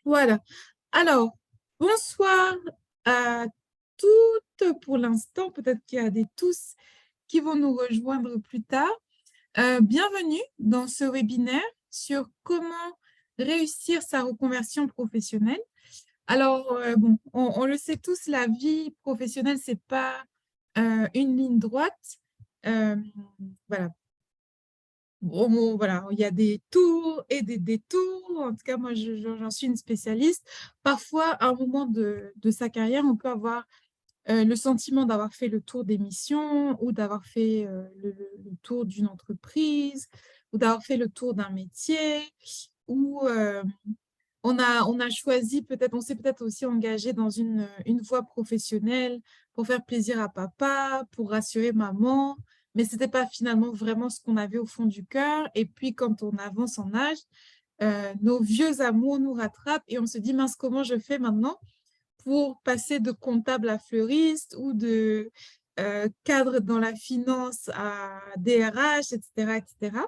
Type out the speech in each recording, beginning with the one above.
Voilà. Alors, bonsoir à toutes pour l'instant. Peut-être qu'il y a des tous qui vont nous rejoindre plus tard. Bienvenue dans ce webinaire sur comment réussir sa reconversion professionnelle. Alors, bon, on le sait tous, la vie professionnelle, c'est pas une ligne droite. Euh, voilà, voilà, il y a des tours et des détours. En tout cas, moi, j'en suis une spécialiste. Parfois, à un moment de sa carrière, on peut avoir le sentiment d'avoir fait le tour des missions ou d'avoir fait le tour d'une entreprise ou d'avoir fait le tour d'un métier ou on a choisi peut-être, on s'est peut-être aussi engagé dans une voie professionnelle pour faire plaisir à papa, pour rassurer maman, mais c'était pas finalement vraiment ce qu'on avait au fond du cœur. Et puis, quand on avance en âge, nos vieux amours nous rattrapent et on se dit, mince, comment je fais maintenant pour passer de comptable à fleuriste ou de cadre dans la finance à DRH, etc., etc.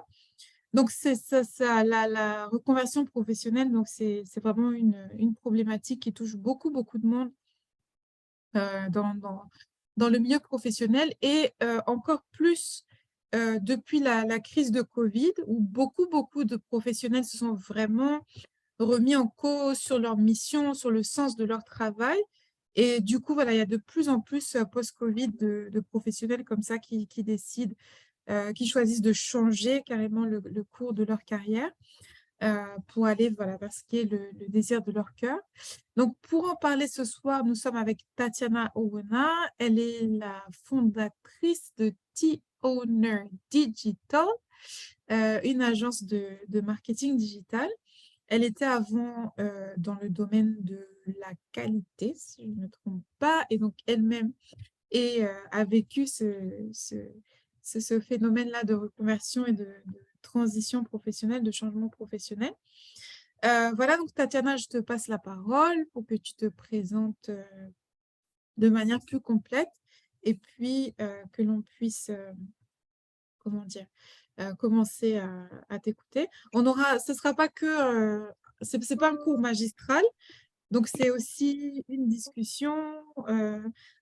Donc, c'est ça, la reconversion professionnelle, donc c'est vraiment une problématique qui touche beaucoup, beaucoup de monde dans le milieu professionnel et encore plus depuis la crise de Covid, où beaucoup, beaucoup de professionnels se sont vraiment remis en cause sur leur mission, sur le sens de leur travail. Et du coup, voilà, il y a de plus en plus post-Covid de professionnels comme ça qui décident, qui choisissent de changer carrément le cours de leur carrière pour aller voilà, vers ce qui est le désir de leur cœur. Donc, pour en parler ce soir, nous sommes avec Tatiana Owena. Elle est la fondatrice de T-Owner Digital, une agence de marketing digital. Elle était avant dans le domaine de la qualité, si je ne me trompe pas, et donc elle-même a vécu ce phénomène-là de reconversion et de transition professionnelle, de changement professionnel. Voilà, donc Tatiana, je te passe la parole pour que tu te présentes de manière plus complète et puis que l'on puisse, comment dire, commencer à t'écouter. Ce ne sera pas que, c'est pas un cours magistral, donc c'est aussi une discussion,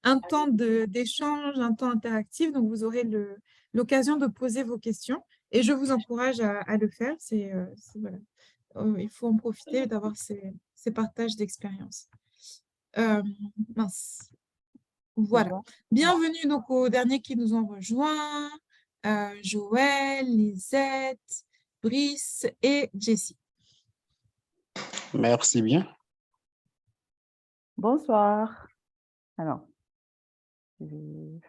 un temps d'échange, un temps interactif. Donc vous aurez l'occasion de poser vos questions et je vous encourage à le faire. Voilà. Il faut en profiter d'avoir ces partages d'expérience. Euh, mince. Voilà. Bon, Bienvenue donc aux derniers qui nous ont rejoints, Joël, Lisette, Brice et Jessie. Merci bien. bonsoir. Alors, je vais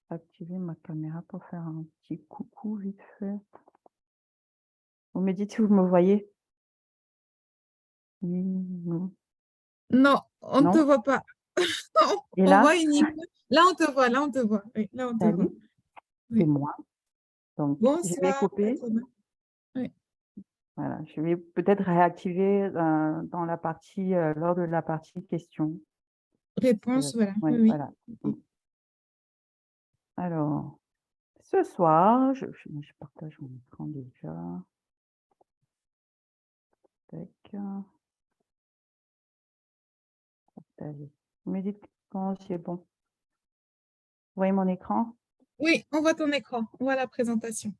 activer ma caméra pour faire un petit coucou vite fait. Vous me dites si vous me voyez? Oui, non. Non, on ne te Non? voit pas. Et On là, voit uniquement. Là, on te voit, là, on te voit. Oui, là, on te voit. salut, c'est Oui. moi. Donc, je vais Bonsoir, couper. Tatiana. Oui. Voilà, je vais peut-être réactiver dans la partie, lors de la partie questions. Réponse, voilà. Oui, Oui, oui. voilà. Alors, ce soir, je partage mon écran déjà. Tac, partager. Vous me dites quand c'est bon. Vous voyez mon écran? Oui, on voit ton écran. On voit la présentation.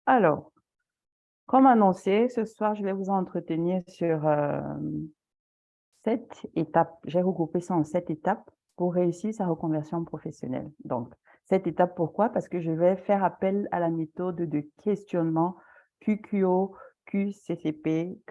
Alors, comme annoncé, ce soir, je vais vous entretenir sur 7 étapes. J'ai regroupé ça en 7 étapes pour réussir sa reconversion professionnelle. Donc, 7 étapes, pourquoi? Parce que je vais faire appel à la méthode de questionnement QQO, QCCP,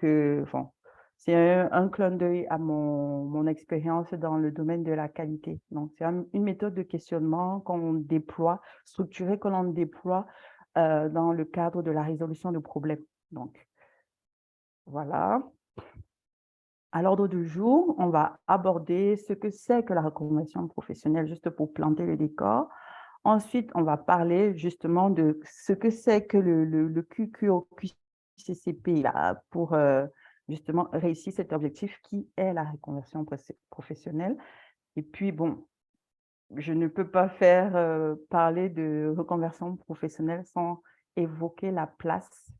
bon, c'est un clin d'œil à mon expérience dans le domaine de la qualité. Donc, c'est une méthode de questionnement qu'on déploie, structurée que l'on déploie dans le cadre de la résolution de problèmes. Donc, voilà. À l'ordre du jour, on va aborder ce que c'est que la reconversion professionnelle, juste pour planter le décor. Ensuite, on va parler justement de ce que c'est que le QQCCP là, pour justement réussir cet objectif qui est la reconversion professionnelle. Et puis, bon, je ne peux pas faire parler de reconversion professionnelle sans évoquer la place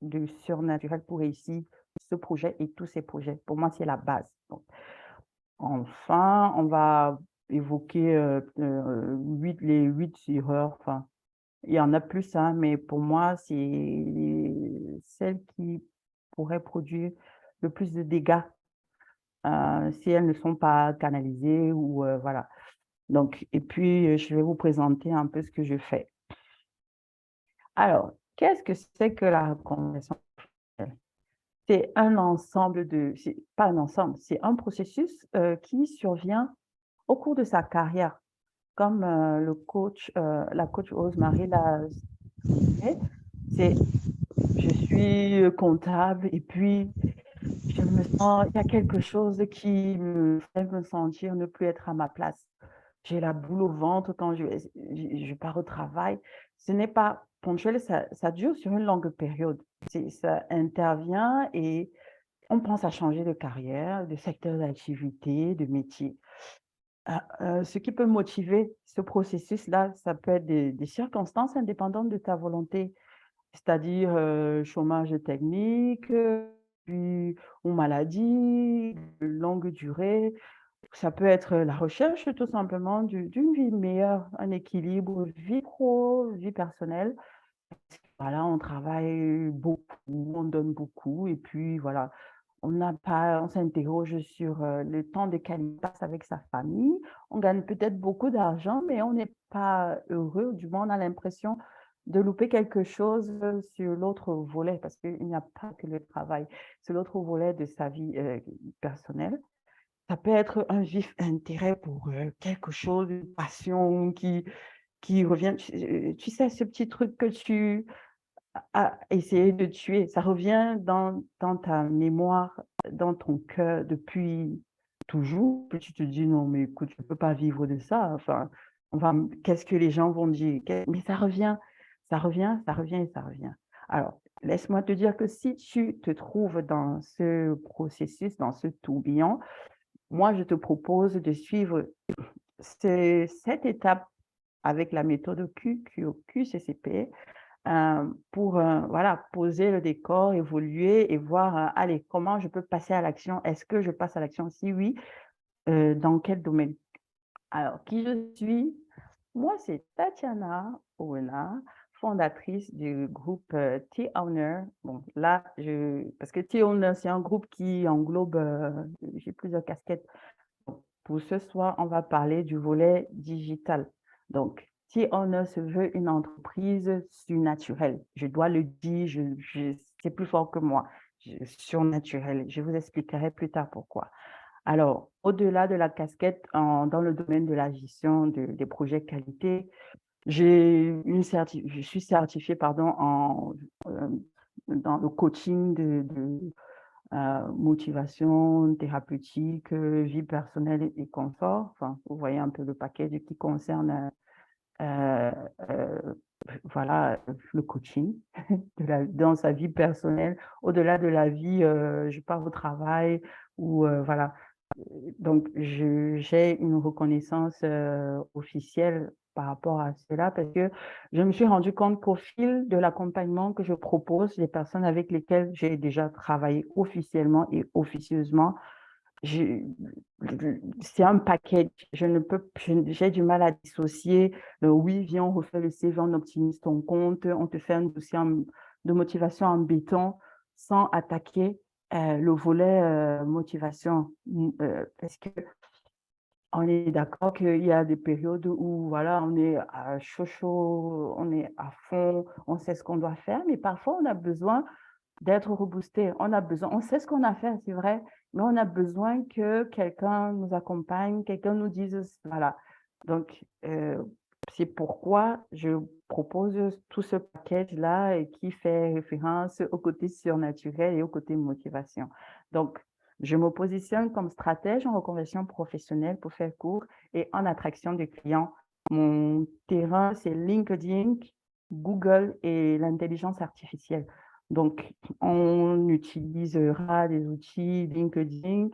de surnaturel pour réussir ce projet et tous ces projets. Pour moi, c'est la base. Donc, enfin, on va évoquer les 8 erreurs. Enfin, il y en a plus, hein, mais pour moi, c'est celles qui pourraient produire le plus de dégâts si elles ne sont pas canalisées ou voilà. Donc, et puis, je vais vous présenter un peu ce que je fais. Alors, qu'est-ce que c'est que la reconversion professionnelle? C'est un ensemble pas un ensemble, c'est un processus qui survient au cours de sa carrière, comme la coach Rose-Marie l'a souligné. C'est, je suis comptable et puis il y a quelque chose qui me fait me sentir ne plus être à ma place. J'ai la boule au ventre quand je pars au travail. Ce n'est pas ponctuel, ça dure sur une longue période. Ça intervient et on pense à changer de carrière, de secteur d'activité, de métier. Ce qui peut motiver ce processus-là, ça peut être des circonstances indépendantes de ta volonté, c'est-à-dire chômage technique, puis ou maladie, de longue durée. Ça peut être la recherche tout simplement d'une vie meilleure, un équilibre vie pro, vie personnelle. Voilà, on travaille beaucoup, on donne beaucoup et puis voilà, on s'interroge sur le temps de qualité passe avec sa famille. On gagne peut-être beaucoup d'argent, mais on n'est pas heureux, du moins on a l'impression de louper quelque chose sur l'autre volet, parce qu'il n'y a pas que le travail, c'est l'autre volet de sa vie personnelle. Ça peut être un vif intérêt pour quelque chose, une passion qui revient. Tu sais, ce petit truc que tu as essayé de tuer, ça revient dans ta mémoire, dans ton cœur depuis toujours. Puis tu te dis, non, mais écoute, je ne peux pas vivre de ça. Enfin, qu'est-ce que les gens vont dire? Mais ça revient, ça revient, ça revient et ça revient. Alors, laisse-moi te dire que si tu te trouves dans ce processus, dans ce tourbillon, moi, je te propose de suivre cette étape avec la méthode QCCP pour voilà, poser le décor, évoluer et voir, allez, comment je peux passer à l'action? Est-ce que je passe à l'action? Si oui, dans quel domaine? Alors, qui je suis? Moi, c'est Tatiana Owena, fondatrice du groupe T-Owner. Bon, là, parce que T-Owner, c'est un groupe qui englobe, j'ai plusieurs casquettes. Pour ce soir, on va parler du volet digital. Donc, T-Owner se veut une entreprise surnaturelle. Je dois le dire, c'est plus fort que moi. Surnaturel. Je vous expliquerai plus tard pourquoi. Alors, au-delà de la casquette dans le domaine de la gestion des projets qualité, je suis certifiée dans le coaching de motivation, thérapeutique, vie personnelle et confort. Enfin, vous voyez un peu le paquet qui concerne euh, euh, voilà, le coaching dans sa vie personnelle, au-delà de la vie, je pars au travail ou voilà. Donc, j'ai une reconnaissance officielle par rapport à cela parce que je me suis rendu compte qu'au fil de l'accompagnement que je propose, les personnes avec lesquelles j'ai déjà travaillé officiellement et officieusement, je- c'est un paquet. J'ai du mal à dissocier. Oui, viens, on refait le CV, on optimise ton compte, on te fait un dossier de motivation en béton sans attaquer le volet motivation. Parce que on est d'accord qu'il y a des périodes où voilà, on est à chaud, on est à fond, on sait ce qu'on doit faire, mais parfois on a besoin d'être reboosté. On sait ce qu'on a à faire, c'est vrai, mais on a besoin que quelqu'un nous accompagne, quelqu'un nous dise, voilà. Donc, c'est pourquoi je propose tout ce package-là et qui fait référence au côté surnaturel et au côté motivation. Donc, je me positionne comme stratège en reconversion professionnelle pour faire court et en attraction de clients. Mon terrain, c'est LinkedIn, Google et l'intelligence artificielle. Donc, on utilisera des outils LinkedIn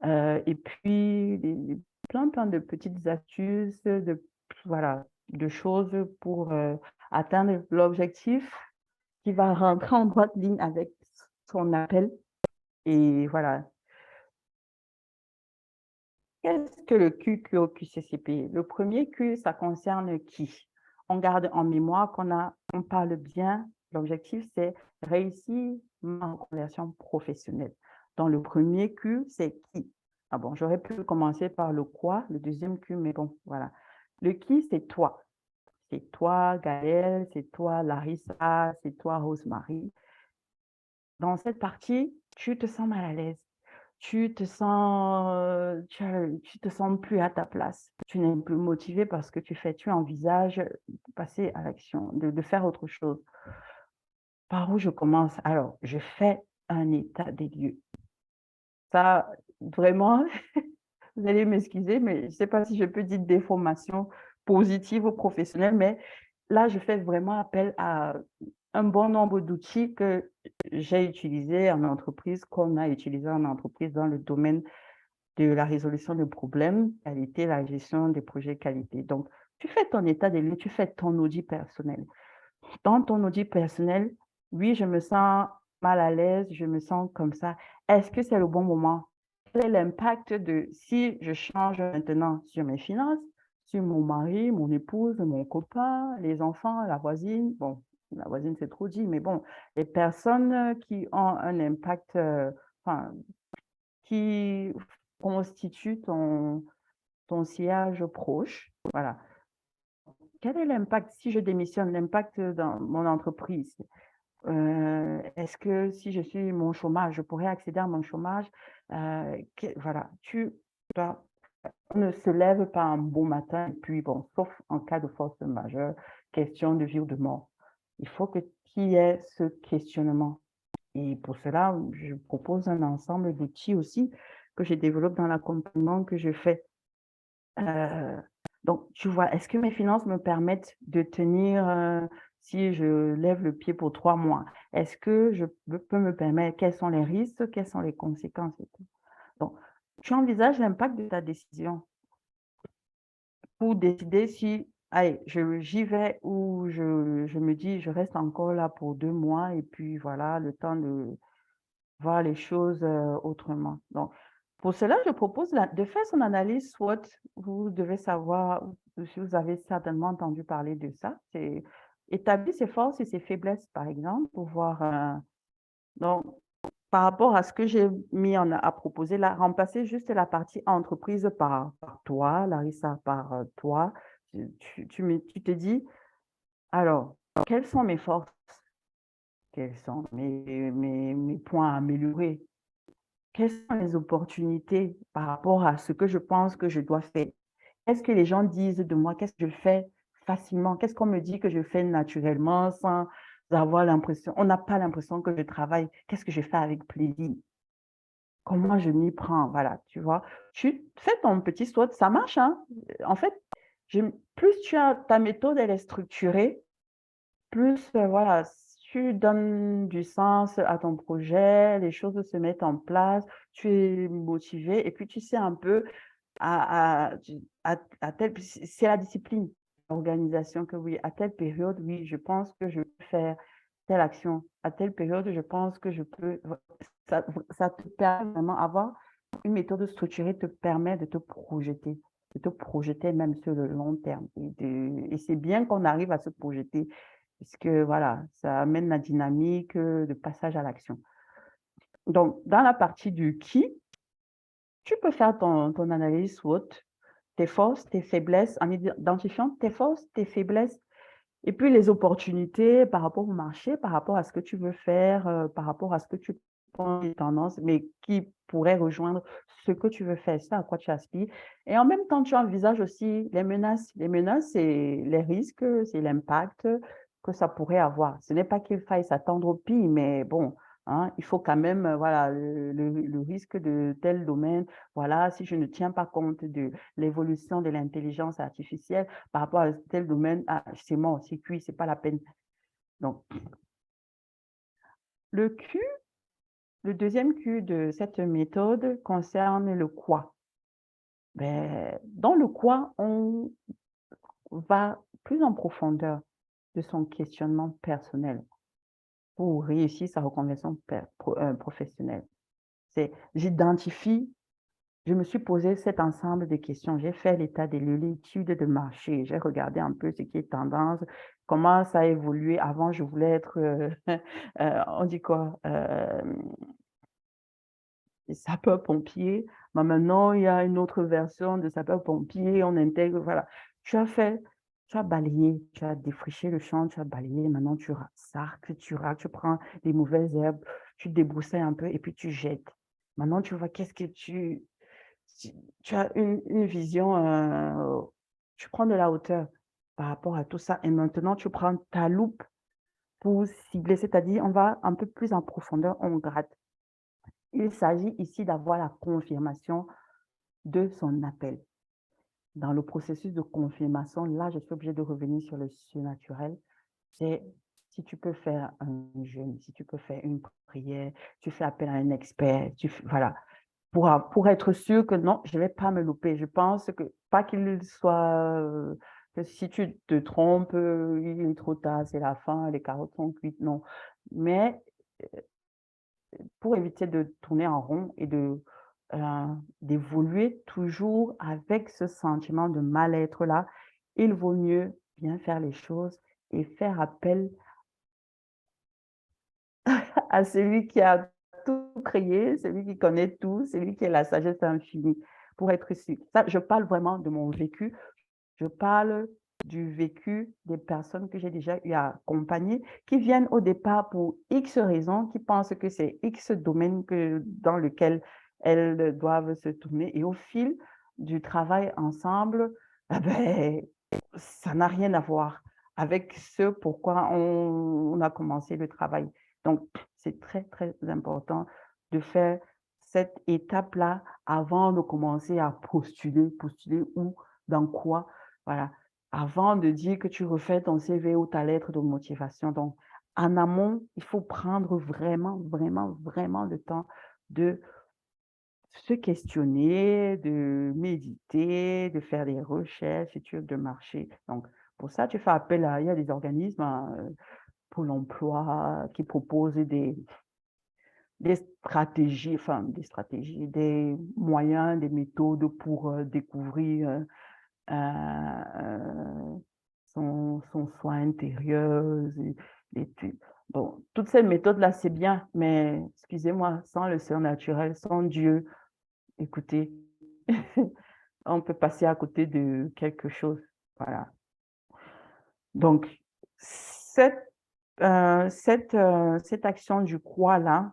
et puis plein de petites astuces, voilà, de choses pour atteindre l'objectif qui va rentrer en droite ligne avec son appel. Et voilà. Qu'est-ce que le QQOQCCP? Le premier Q, ça concerne qui? On garde en mémoire on parle bien. L'objectif, c'est réussir ma reconversion professionnelle. Donc, le premier Q, c'est qui? Ah bon, j'aurais pu commencer par le quoi, le deuxième Q, mais bon, voilà. Le qui, c'est toi. C'est toi, Gaëlle, c'est toi, Larissa, c'est toi, Rosemary. Dans cette partie, tu te sens mal à l'aise. Tu te sens, tu te sens plus à ta place. Tu n'es plus motivé parce que tu envisages de passer à l'action, de faire autre chose. Par où je commence? Alors, je fais un état des lieux. Ça, vraiment, vous allez m'excuser, mais je ne sais pas si je peux dire des formations positives ou professionnelles, mais là, je fais vraiment appel à un bon nombre d'outils que j'ai utilisés en entreprise, qu'on a utilisés en entreprise dans le domaine de la résolution de problèmes, qualité, la gestion des projets qualité. Donc, tu fais ton état des lieux, tu fais ton audit personnel. Dans ton audit personnel, oui, je me sens mal à l'aise, je me sens comme ça. Est-ce que c'est le bon moment? Quel est l'impact de si je change maintenant sur mes finances, sur mon mari, mon épouse, mon copain, les enfants, la voisine? Bon, la voisine, c'est trop dit, mais bon, les personnes qui ont un impact, enfin, qui constituent ton sillage proche, voilà. Quel est l'impact si je démissionne, l'impact dans mon entreprise? Est-ce que si je suis mon chômage, je pourrais accéder à mon chômage? Voilà, on ne se lève pas un bon matin et puis bon, sauf en cas de force majeure, question de vie ou de mort. Il faut qu'il y ait ce questionnement. Et pour cela, je propose un ensemble d'outils aussi que je développe dans l'accompagnement que je fais. Donc, tu vois, est-ce que mes finances me permettent de tenir, si je lève le pied pour 3 mois? Est-ce que je peux me permettre? Quels sont les risques? Quelles sont les conséquences et tout? Donc, tu envisages l'impact de ta décision pour décider si, allez, j'y vais ou je me dis, je reste encore là pour 2 mois et puis voilà, le temps de voir les choses, autrement. Donc, pour cela, je propose de faire son analyse SWOT. Vous devez savoir, si vous avez certainement entendu parler de ça, c'est établir ses forces et ses faiblesses, par exemple, pour voir, donc, par rapport à ce que j'ai mis à proposer là, remplacer juste la partie entreprise par toi, Larissa, par toi. Tu te dis, alors, quelles sont mes forces? Quels sont mes points à améliorer? Quelles sont les opportunités par rapport à ce que je pense que je dois faire? Qu'est-ce que les gens disent de moi? Qu'est-ce que je fais facilement? Qu'est-ce qu'on me dit que je fais naturellement sans avoir l'impression, on n'a pas l'impression que je travaille? Qu'est-ce que je fais avec plaisir? Comment je m'y prends? Voilà, tu vois? Tu fais ton petit SWOT, ça marche, hein? En fait, plus ta méthode, elle est structurée, plus, voilà, tu donnes du sens à ton projet, les choses se mettent en place, tu es motivé et puis tu sais un peu à telle c'est la discipline, l'organisation que oui, à telle période, oui, je pense que je peux faire telle action. À telle période, je pense que je peux ça te permet vraiment avoir une méthode structurée te permet de te projeter même sur le long terme et c'est bien qu'on arrive à se projeter puisque voilà, ça amène la dynamique, de passage à l'action. Donc dans la partie du qui, tu peux faire ton analyse SWOT, tes forces, tes faiblesses, en identifiant tes forces, tes faiblesses et puis les opportunités par rapport au marché, par rapport à ce que tu veux faire, par rapport à ce que tu penses des tendances, mais qui pourraient rejoindre ce que tu veux faire, ça à quoi tu aspires. Et en même temps, tu envisages aussi les menaces. Les menaces, c'est les risques, c'est l'impact que ça pourrait avoir. Ce n'est pas qu'il faille s'attendre au pire, mais bon, hein, il faut quand même, voilà, le risque de tel domaine, voilà, si je ne tiens pas compte de l'évolution de l'intelligence artificielle par rapport à tel domaine, ah, c'est mort, c'est cuit, c'est pas la peine. Donc, le Q, le deuxième Q de cette méthode concerne le quoi. Ben, dans le quoi, on va plus en profondeur de son questionnement personnel. pour réussir sa reconversion professionnelle. Je me suis posé cet ensemble de questions. J'ai fait l'état des lieux, l'étude de marché. J'ai regardé un peu ce qui est tendance, comment ça a évolué. Avant, je voulais être, on dit quoi, sapeur-pompier. Mais maintenant, il y a une autre version de sapeur-pompier. On intègre, voilà. Tu as fait, tu as balayé, tu as défriché le champ, tu as balayé. Maintenant, tu sarcles, tu racles, tu prends les mauvaises herbes, tu débroussailles un peu et puis tu jettes. Maintenant, tu vois qu'est-ce que tu tu as une vision, tu prends de la hauteur par rapport à tout ça et maintenant tu prends ta loupe pour cibler, c'est-à-dire on va un peu plus en profondeur, on gratte. Il s'agit ici d'avoir la confirmation de son appel. Dans le processus de confirmation, là, je suis obligée de revenir sur le surnaturel. C'est si tu peux faire un jeûne, si tu peux faire une prière, tu fais appel à un expert, voilà. Pour être sûr que non, je ne vais pas me louper. Je pense que, pas qu'il soit, que si tu te trompes, il est trop tard, c'est la fin, les carottes sont cuites, non. Mais pour éviter de tourner en rond et d'évoluer toujours avec ce sentiment de mal-être-là, il vaut mieux bien faire les choses et faire appel à celui qui a tout créé, celui qui connaît tout, celui qui a la sagesse infinie, pour être sûr. Ça, je parle vraiment de mon vécu. Je parle du vécu des personnes que j'ai déjà eu à accompagner, qui viennent au départ pour X raisons, qui pensent que c'est X domaine dans lequel elles doivent se tourner. Et au fil du travail ensemble, ah ben, ça n'a rien à voir avec ce pourquoi on a commencé le travail. Donc, c'est très, très important de faire cette étape-là avant de commencer à postuler où, dans quoi, voilà. Avant de dire que tu refais ton CV ou ta lettre de motivation. Donc, en amont, il faut prendre vraiment, vraiment, vraiment le temps de se questionner, de méditer, de faire des recherches, études de marché. Donc, pour ça, tu fais appel il y a des organismes, hein, Pôle emploi, qui proposent des moyens, des méthodes pour découvrir son soin intérieur. Bon, toutes ces méthodes-là, c'est bien, mais excusez-moi, sans le surnaturel, sans Dieu, écoutez, on peut passer à côté de quelque chose. Voilà. Donc, cette action du quoi-là,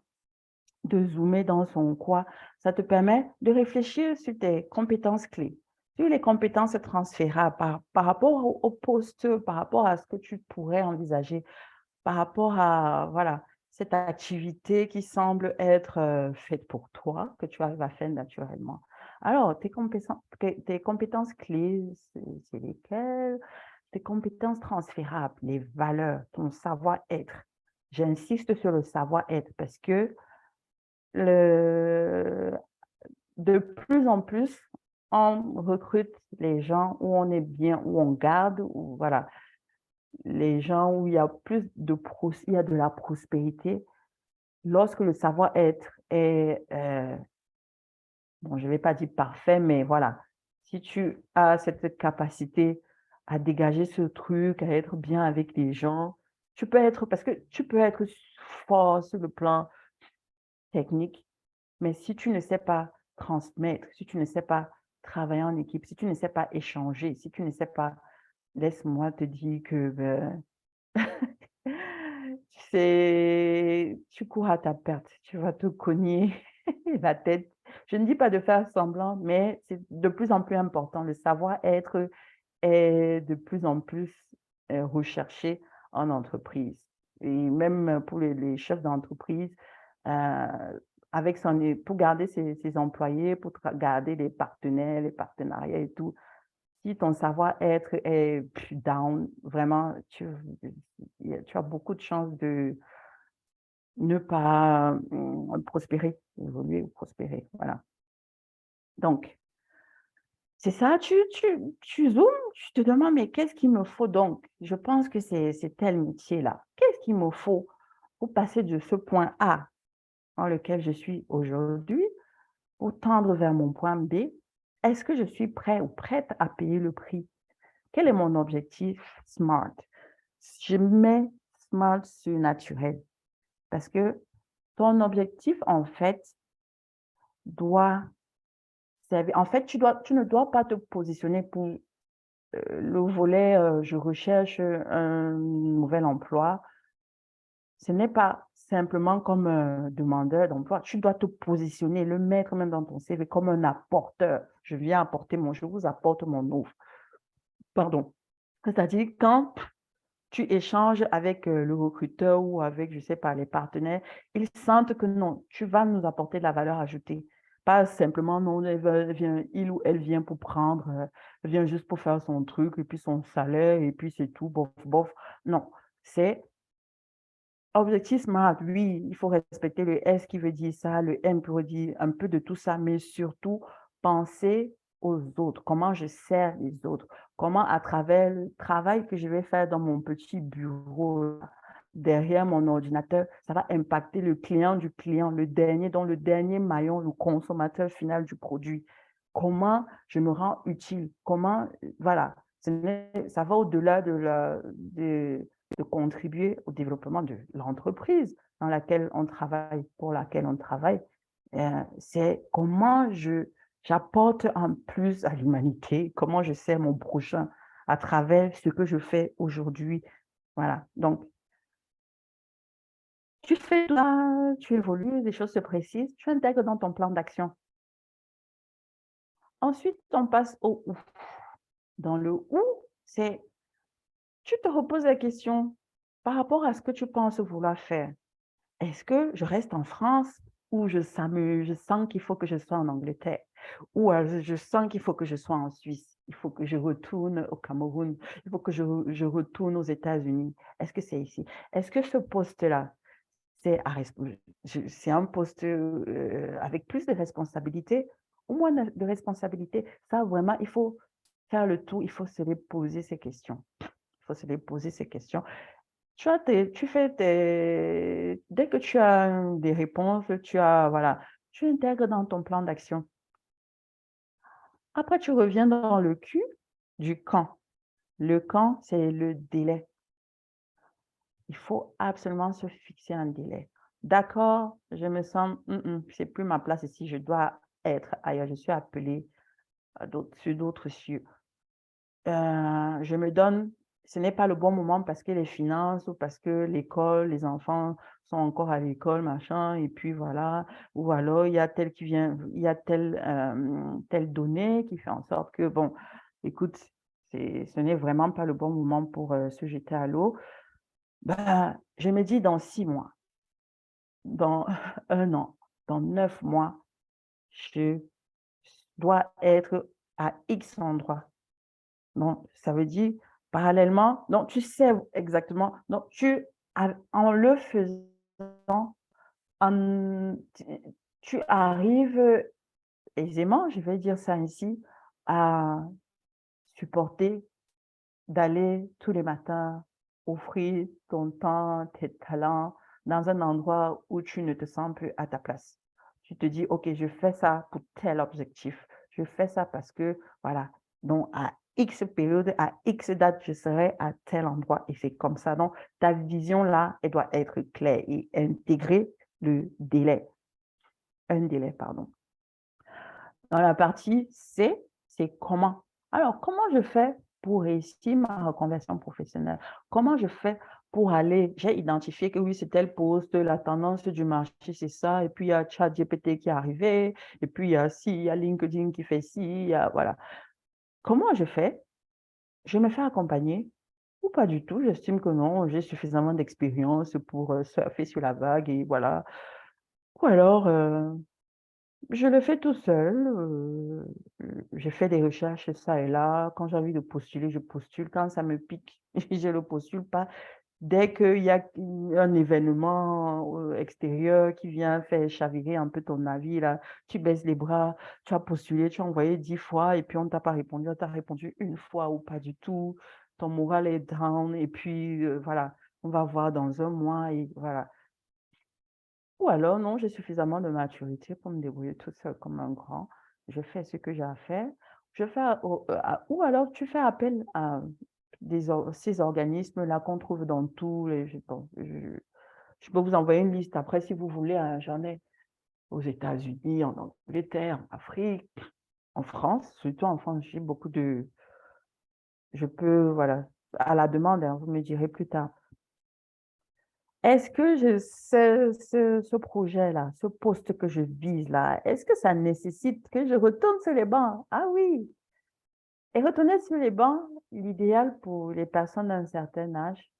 de zoomer dans son quoi, ça te permet de réfléchir sur tes compétences clés, sur les compétences transférables par rapport au poste, par rapport à ce que tu pourrais envisager, par rapport à voilà, cette activité qui semble être faite pour toi, que tu arrives à faire naturellement. Alors, tes compétences clés, c'est lesquelles? Tes compétences transférables, les valeurs, ton savoir-être. J'insiste sur le savoir-être parce que le de plus en plus, on recrute les gens où on est bien, où on garde, où voilà, les gens où il y a il y a de la prospérité. Lorsque le savoir-être est, bon, je ne vais pas dire parfait, mais voilà, si tu as cette capacité à dégager ce truc, à être bien avec les gens, parce que tu peux être fort sur le plan technique, mais si tu ne sais pas transmettre, si tu ne sais pas travailler en équipe, si tu ne sais pas échanger, si tu ne sais pas, laisse-moi te dire que tu cours à ta perte, tu vas te cogner la tête. Je ne dis pas de faire semblant, mais c'est de plus en plus important. Le savoir-être est de plus en plus recherché en entreprise. Et même pour les chefs d'entreprise, pour garder ses employés, pour garder les partenaires, les partenariats et tout, si ton savoir-être est down, vraiment, tu as beaucoup de chances de ne pas prospérer, évoluer ou prospérer. Voilà. Donc, c'est ça, tu zoomes, tu te demandes, mais qu'est-ce qu'il me faut donc? Je pense que c'est tel métier-là. Qu'est-ce qu'il me faut pour passer de ce point A dans lequel je suis aujourd'hui, pour tendre vers mon point B, est-ce que je suis prêt ou prête à payer le prix? Quel est mon objectif SMART? Je mets SMART sur naturel parce que ton objectif, en fait, doit servir. En fait, tu ne dois pas te positionner pour le volet je recherche un nouvel emploi. Ce n'est pas simplement comme un demandeur d'emploi. Tu dois te positionner, le mettre même dans ton CV comme un apporteur. Je vous apporte mon offre. Pardon. C'est-à-dire, quand tu échanges avec le recruteur ou avec, je sais pas, les partenaires, ils sentent que non, tu vas nous apporter de la valeur ajoutée. Pas simplement, non, il ou elle vient pour prendre, vient juste pour faire son truc, et puis son salaire, et puis c'est tout, bof, bof. Non, c'est objectif SMART, oui, il faut respecter le S qui veut dire ça, le M qui veut dire un peu de tout ça, mais surtout penser aux autres, comment je sers les autres, comment à travers le travail que je vais faire dans mon petit bureau, derrière mon ordinateur, ça va impacter le client, le dernier, dont le dernier maillon, le consommateur final du produit. Comment je me rends utile, comment, voilà, ça va au-delà de contribuer au développement de l'entreprise dans laquelle on travaille, pour laquelle on travaille. C'est comment j'apporte un plus à l'humanité, comment je sers mon prochain à travers ce que je fais aujourd'hui. Voilà. Donc, tu fais tout ça, tu évolues, les choses se précisent, tu intègres dans ton plan d'action. Ensuite, on passe au où. Dans le où, c'est tu te reposes la question par rapport à ce que tu penses vouloir faire. Est-ce que je reste en France ou je sens qu'il faut que je sois en Angleterre? Ou je sens qu'il faut que je sois en Suisse? Il faut que je retourne au Cameroun? Il faut que je retourne aux États-Unis? Est-ce que c'est ici? Est-ce que ce poste-là, c'est un poste avec plus de responsabilités ou moins de responsabilités? Ça, vraiment, il faut faire le tour, il faut se les poser ces questions. Il faut se les poser ces questions. Dès que tu as des réponses, voilà, tu intègres dans ton plan d'action. Après, tu reviens dans le Q du quand. Le quand, c'est le délai. Il faut absolument se fixer un délai. D'accord, je me sens, c'est plus ma place ici, je dois être ailleurs, je suis appelée sur d'autres cieux. Je me donne ce n'est pas le bon moment parce que les finances ou parce que l'école, les enfants sont encore à l'école, machin, et puis voilà. Ou alors il y a telle donnée qui fait en sorte que, bon, écoute, ce n'est vraiment pas le bon moment pour se jeter à l'eau. Ben, je me dis dans 6 mois, dans 1 an, dans 9 mois, je dois être à X endroit. Donc, ça veut dire parallèlement, donc tu sais exactement, donc en le faisant, tu arrives aisément, je vais dire ça ainsi, à supporter d'aller tous les matins offrir ton temps, tes talents dans un endroit où tu ne te sens plus à ta place. Tu te dis: «OK, je fais ça pour tel objectif. Je fais ça parce que voilà, donc à X période, à X date, je serai à tel endroit» et c'est comme ça. Donc ta vision là, elle doit être claire et intégrer le délai, un délai, pardon. Dans la partie C, c'est comment. Alors, comment je fais pour réussir ma reconversion professionnelle? Comment je fais pour aller j'ai identifié que oui, c'est tel poste, la tendance du marché, c'est ça, et puis il y a ChatGPT qui est arrivé, et puis il y a ci, il y a LinkedIn qui fait ci, il y a voilà. Comment je fais? Je me fais accompagner ou pas du tout? J'estime que non, j'ai suffisamment d'expérience pour, surfer sur la vague et voilà. Ou alors, je le fais tout seul, je fais des recherches ça et là. Quand j'ai envie de postuler, je postule. Quand ça me pique, je ne postule pas. Dès qu'il y a un événement, extérieur qui vient faire chavirer un peu ton avis là, tu baisses les bras, tu as postulé, tu as envoyé 10 fois et puis on ne t'a pas répondu, on t'a répondu une fois ou pas du tout. Ton moral est down et puis, voilà, on va voir dans un mois et voilà. Ou alors, non, j'ai suffisamment de maturité pour me débrouiller toute seule comme un grand. Je fais ce que j'ai à faire. Je fais ou alors tu fais appel à ces organismes-là qu'on trouve dans tous les... bon, je peux vous envoyer une liste après si vous voulez, hein, j'en ai aux États-Unis, en Angleterre, en Afrique, en France, surtout en France, j'ai beaucoup de... Je peux, voilà, à la demande, hein, vous me direz plus tard. Est-ce que ce projet-là, ce poste que je vise là, est-ce que ça nécessite que je retourne sur les bancs? Ah oui. Et retourner sur les bancs, l'idéal pour les personnes d'un certain âge,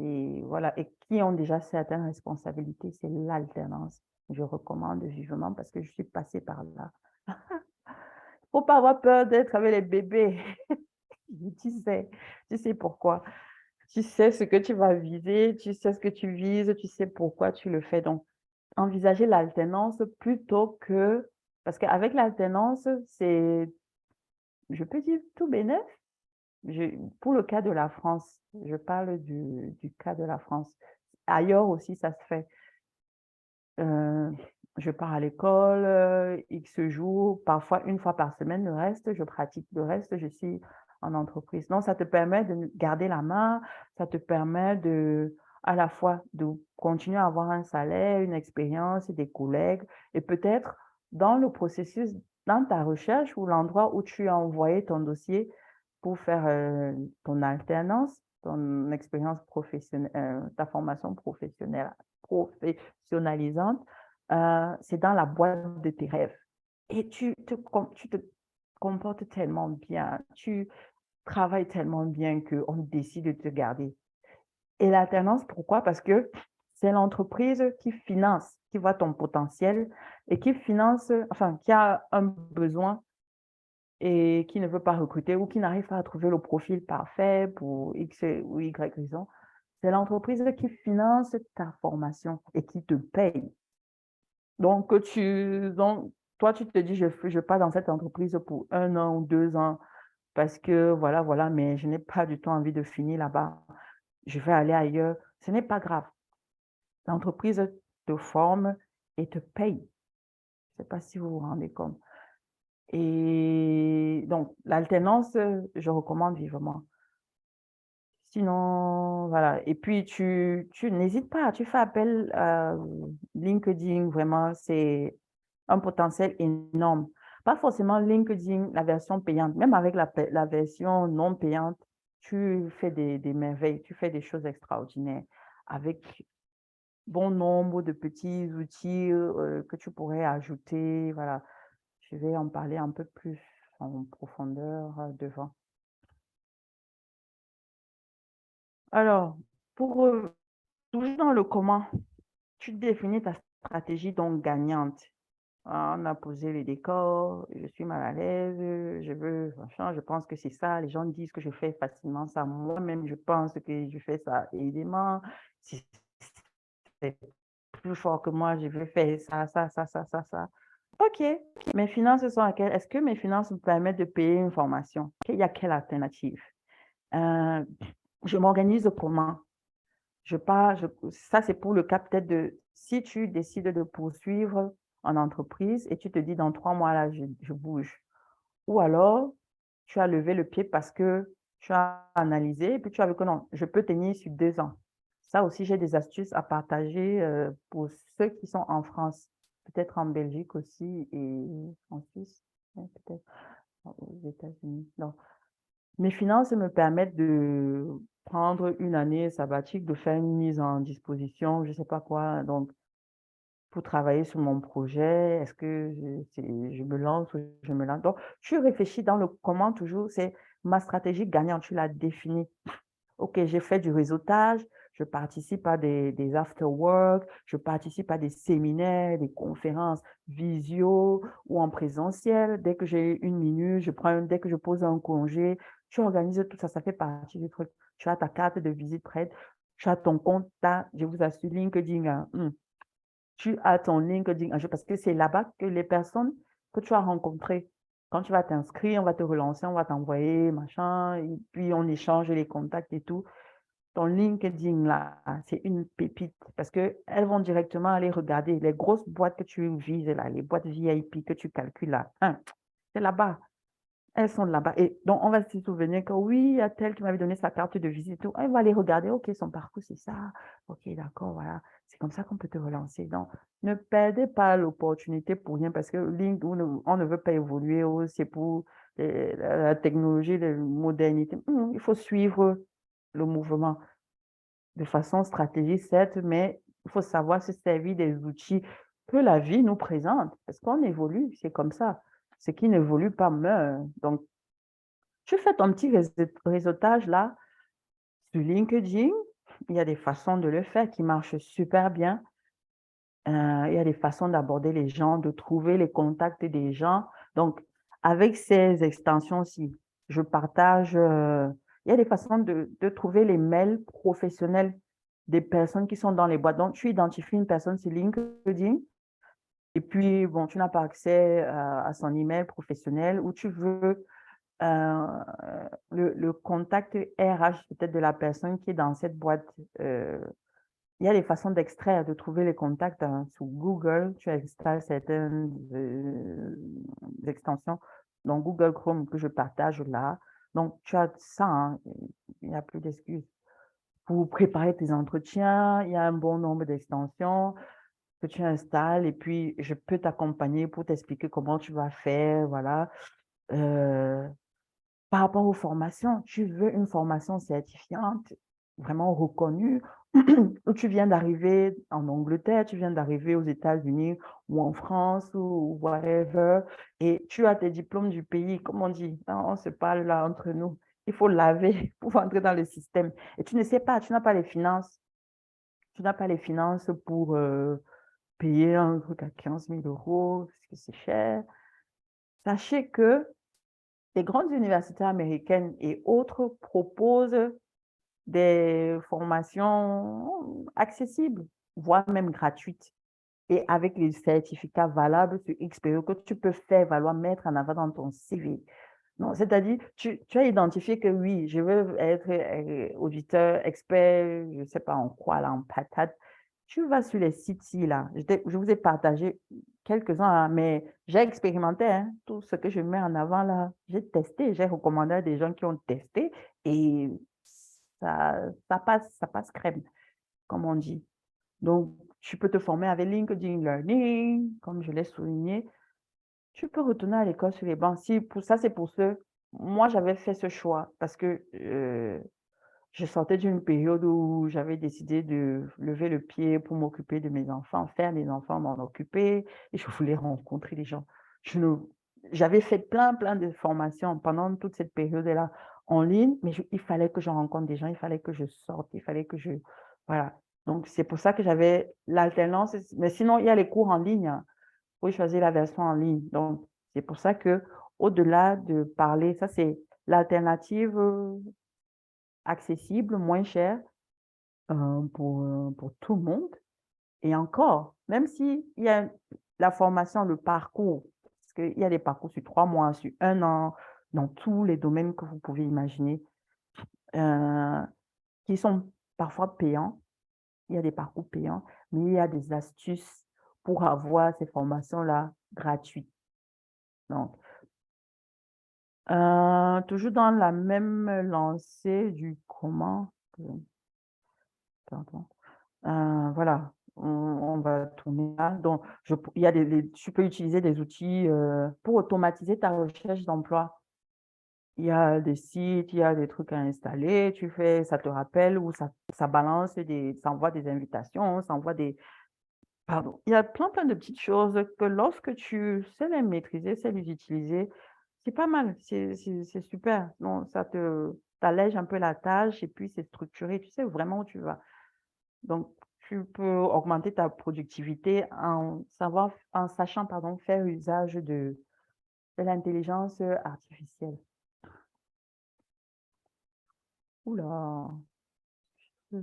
et voilà, et qui ont déjà certaines responsabilités, c'est l'alternance. Je recommande vivement parce que je suis passée par là. Faut pas avoir peur d'être avec les bébés. Tu sais pourquoi. Tu sais ce que tu vas viser, tu sais ce que tu vises, tu sais pourquoi tu le fais. Donc, envisager l'alternance plutôt que... Parce qu'avec l'alternance, c'est, je peux dire, tout bénef. Pour le cas de la France, je parle du cas de la France. Ailleurs aussi, ça se fait. Je pars à l'école, X jours, parfois une fois par semaine, le reste, je pratique. Le reste, je suis en entreprise. Donc, ça te permet de garder la main, ça te permet à la fois de continuer à avoir un salaire, une expérience et des collègues, et peut-être dans le processus, dans ta recherche ou l'endroit où tu as envoyé ton dossier pour faire ton alternance, ton expérience professionnelle, ta formation professionnelle, professionnalisante, c'est dans la boîte de tes rêves. Et tu te comportes tellement bien, tu travailles tellement bien qu'on décide de te garder. Et l'alternance, pourquoi? Parce que c'est l'entreprise qui finance, qui voit ton potentiel et qui finance, enfin, qui a un besoin et qui ne veut pas recruter ou qui n'arrive pas à trouver le profil parfait pour X ou Y raison. C'est l'entreprise qui finance ta formation et qui te paye. Donc, toi, tu te dis, je pars dans cette entreprise pour 1 an ou 2 ans parce que voilà, voilà, mais je n'ai pas du tout envie de finir là-bas. Je vais aller ailleurs. Ce n'est pas grave. L'entreprise te forme et te paye. Je ne sais pas si vous vous rendez compte. Et donc, l'alternance, je recommande vivement. Sinon, voilà. Et puis, tu n'hésites pas, tu fais appel à LinkedIn, vraiment, c'est un potentiel énorme. Pas forcément LinkedIn, la version payante, même avec la version non payante, tu fais des merveilles, tu fais des choses extraordinaires avec bon nombre de petits outils que tu pourrais ajouter. Voilà, je vais en parler un peu plus en profondeur devant. Alors, pour toujours dans le comment, tu définis ta stratégie donc gagnante. Ah, on a posé les décors, je suis mal à l'aise, je veux, machin, je pense que c'est ça. Les gens disent que je fais facilement ça. Moi-même, je pense que je fais ça aisément. Si c'est plus fort que moi, je vais faire ça, ça, ça, ça, ça, ça. OK. Mes finances sont à quelles? Est-ce que mes finances me permettent de payer une formation? Il y a quelle alternative? Euh, je m'organise comment? Ça, c'est pour le cas peut-être de si tu décides de poursuivre en entreprise et tu te dis dans 3 mois, là, je bouge. Ou alors, tu as levé le pied parce que tu as analysé et puis tu as vu que non, je peux tenir sur 2 ans. Ça aussi, j'ai des astuces à partager pour ceux qui sont en France, peut-être en Belgique aussi et en Suisse, peut-être aux États-Unis. Non. Mes finances me permettent de prendre une année sabbatique, de faire une mise en disposition, je ne sais pas quoi, donc pour travailler sur mon projet, est-ce que je me lance ou je me lance? Donc, tu réfléchis dans le comment toujours, c'est ma stratégie gagnante, tu l'as définie. OK, j'ai fait du réseautage, je participe à des after-work, je participe à des séminaires, des conférences visio ou en présentiel. Dès que j'ai une minute, dès que je pose un congé, tu organises tout ça, ça fait partie du truc. Tu as ta carte de visite prête, tu as ton compte, je vous assure, LinkedIn, tu as ton LinkedIn un jour parce que c'est là-bas que les personnes que tu as rencontrées, quand tu vas t'inscrire, on va te relancer, on va t'envoyer, machin, et puis on échange les contacts et tout. ton LinkedIn là, c'est une pépite parce qu'elles vont directement aller regarder les grosses boîtes que tu vises là, les boîtes VIP que tu calcules là. Hein, c'est là-bas. Elles sont là-bas. Et donc, on va se souvenir que oui, il y a telle qui m'avait donné sa carte de visite et tout. Elle va aller regarder, OK, son parcours, c'est ça. OK, d'accord, voilà. C'est comme ça qu'on peut te relancer. Donc, ne perdez pas l'opportunité pour rien parce que LinkedIn, on ne veut pas évoluer. C'est pour la technologie, la modernité. Il faut suivre le mouvement de façon stratégique, certes, mais il faut savoir se servir des outils que la vie nous présente parce qu'on évolue, c'est comme ça. Ce qui n'évolue pas meurt. Donc, tu fais ton petit réseautage là sur LinkedIn. Il y a des façons de le faire qui marchent super bien. Il y a des façons d'aborder les gens, de trouver les contacts des gens. Donc, avec ces extensions-ci, je partage, il y a des façons de trouver les mails professionnels des personnes qui sont dans les boîtes. Donc, tu identifies une personne sur LinkedIn et puis, bon, tu n'as pas accès à son email professionnel ou tu veux le contact RH peut-être de la personne qui est dans cette boîte. Il y a des façons d'extraire, de trouver les contacts sur Google. Tu extrais certaines extensions dans Google Chrome que je partage là. Donc, tu as ça, hein, il n'y a plus d'excuses. Pour préparer tes entretiens, il y a un bon nombre d'extensions que tu installes et puis je peux t'accompagner pour t'expliquer comment tu vas faire, voilà. Par rapport aux formations, tu veux une formation certifiante, vraiment reconnue, ou tu viens d'arriver en Angleterre, tu viens d'arriver aux États-Unis ou en France ou whatever, et tu as tes diplômes du pays, comme on dit, hein, on se parle là entre nous, il faut laver pour entrer dans le système. Et tu ne sais pas, tu n'as pas les finances, tu n'as pas les finances pour payer un truc à 15 000 euros, parce que c'est cher. Sachez que les grandes universités américaines et autres proposent des formations accessibles, voire même gratuites, et avec les certificats valables sur XPE que tu peux faire valoir, mettre en avant dans ton CV. Non, c'est-à-dire, tu as identifié que oui, je veux être auditeur, expert, je ne sais pas en quoi, là, en patate. Tu vas sur les sites-ci, là. Je vous ai partagé quelques-uns, hein, mais j'ai expérimenté hein, tout ce que je mets en avant, là. J'ai testé, j'ai recommandé à des gens qui ont testé et ça passe crème, comme on dit. Donc, tu peux te former avec LinkedIn Learning, comme je l'ai souligné. Tu peux retourner à l'école sur les bancs. Si pour ça, c'est pour ceux. Moi, j'avais fait ce choix parce que je sortais d'une période où j'avais décidé de lever le pied pour m'occuper de mes enfants, faire des enfants, m'en occuper, et je voulais rencontrer les gens. J'avais fait plein de formations pendant toute cette période-là en ligne, mais il fallait que je rencontre des gens, il fallait que je sorte, il fallait que je... Voilà. Donc, c'est pour ça que j'avais l'alternance. Mais sinon, il y a les cours en ligne, hein. Faut choisir la version en ligne. Donc, c'est pour ça que, au-delà de parler, ça c'est l'alternative accessible, moins chère pour tout le monde. Et encore, même s'il y a la formation, le parcours, parce qu'il y a des parcours sur 3 mois, sur 1 an, dans tous les domaines que vous pouvez imaginer, euh, qui sont parfois payants. Il y a des parcours payants, mais il y a des astuces pour avoir ces formations-là gratuites. Donc, toujours dans la même lancée du comment, pardon, voilà, on va tourner là. Donc, il y a tu peux utiliser des outils pour automatiser ta recherche d'emploi. Il y a des sites, il y a des trucs à installer, tu fais, ça te rappelle ou ça balance, ça envoie des invitations, ça envoie des... Pardon. Il y a plein de petites choses que lorsque tu sais les maîtriser, sais les utiliser, c'est pas mal, c'est super. Non, ça t'allège un peu la tâche et puis c'est structuré, tu sais vraiment où tu vas. Donc, tu peux augmenter ta productivité en sachant, pardon, faire usage de l'intelligence artificielle. Oula. Ok,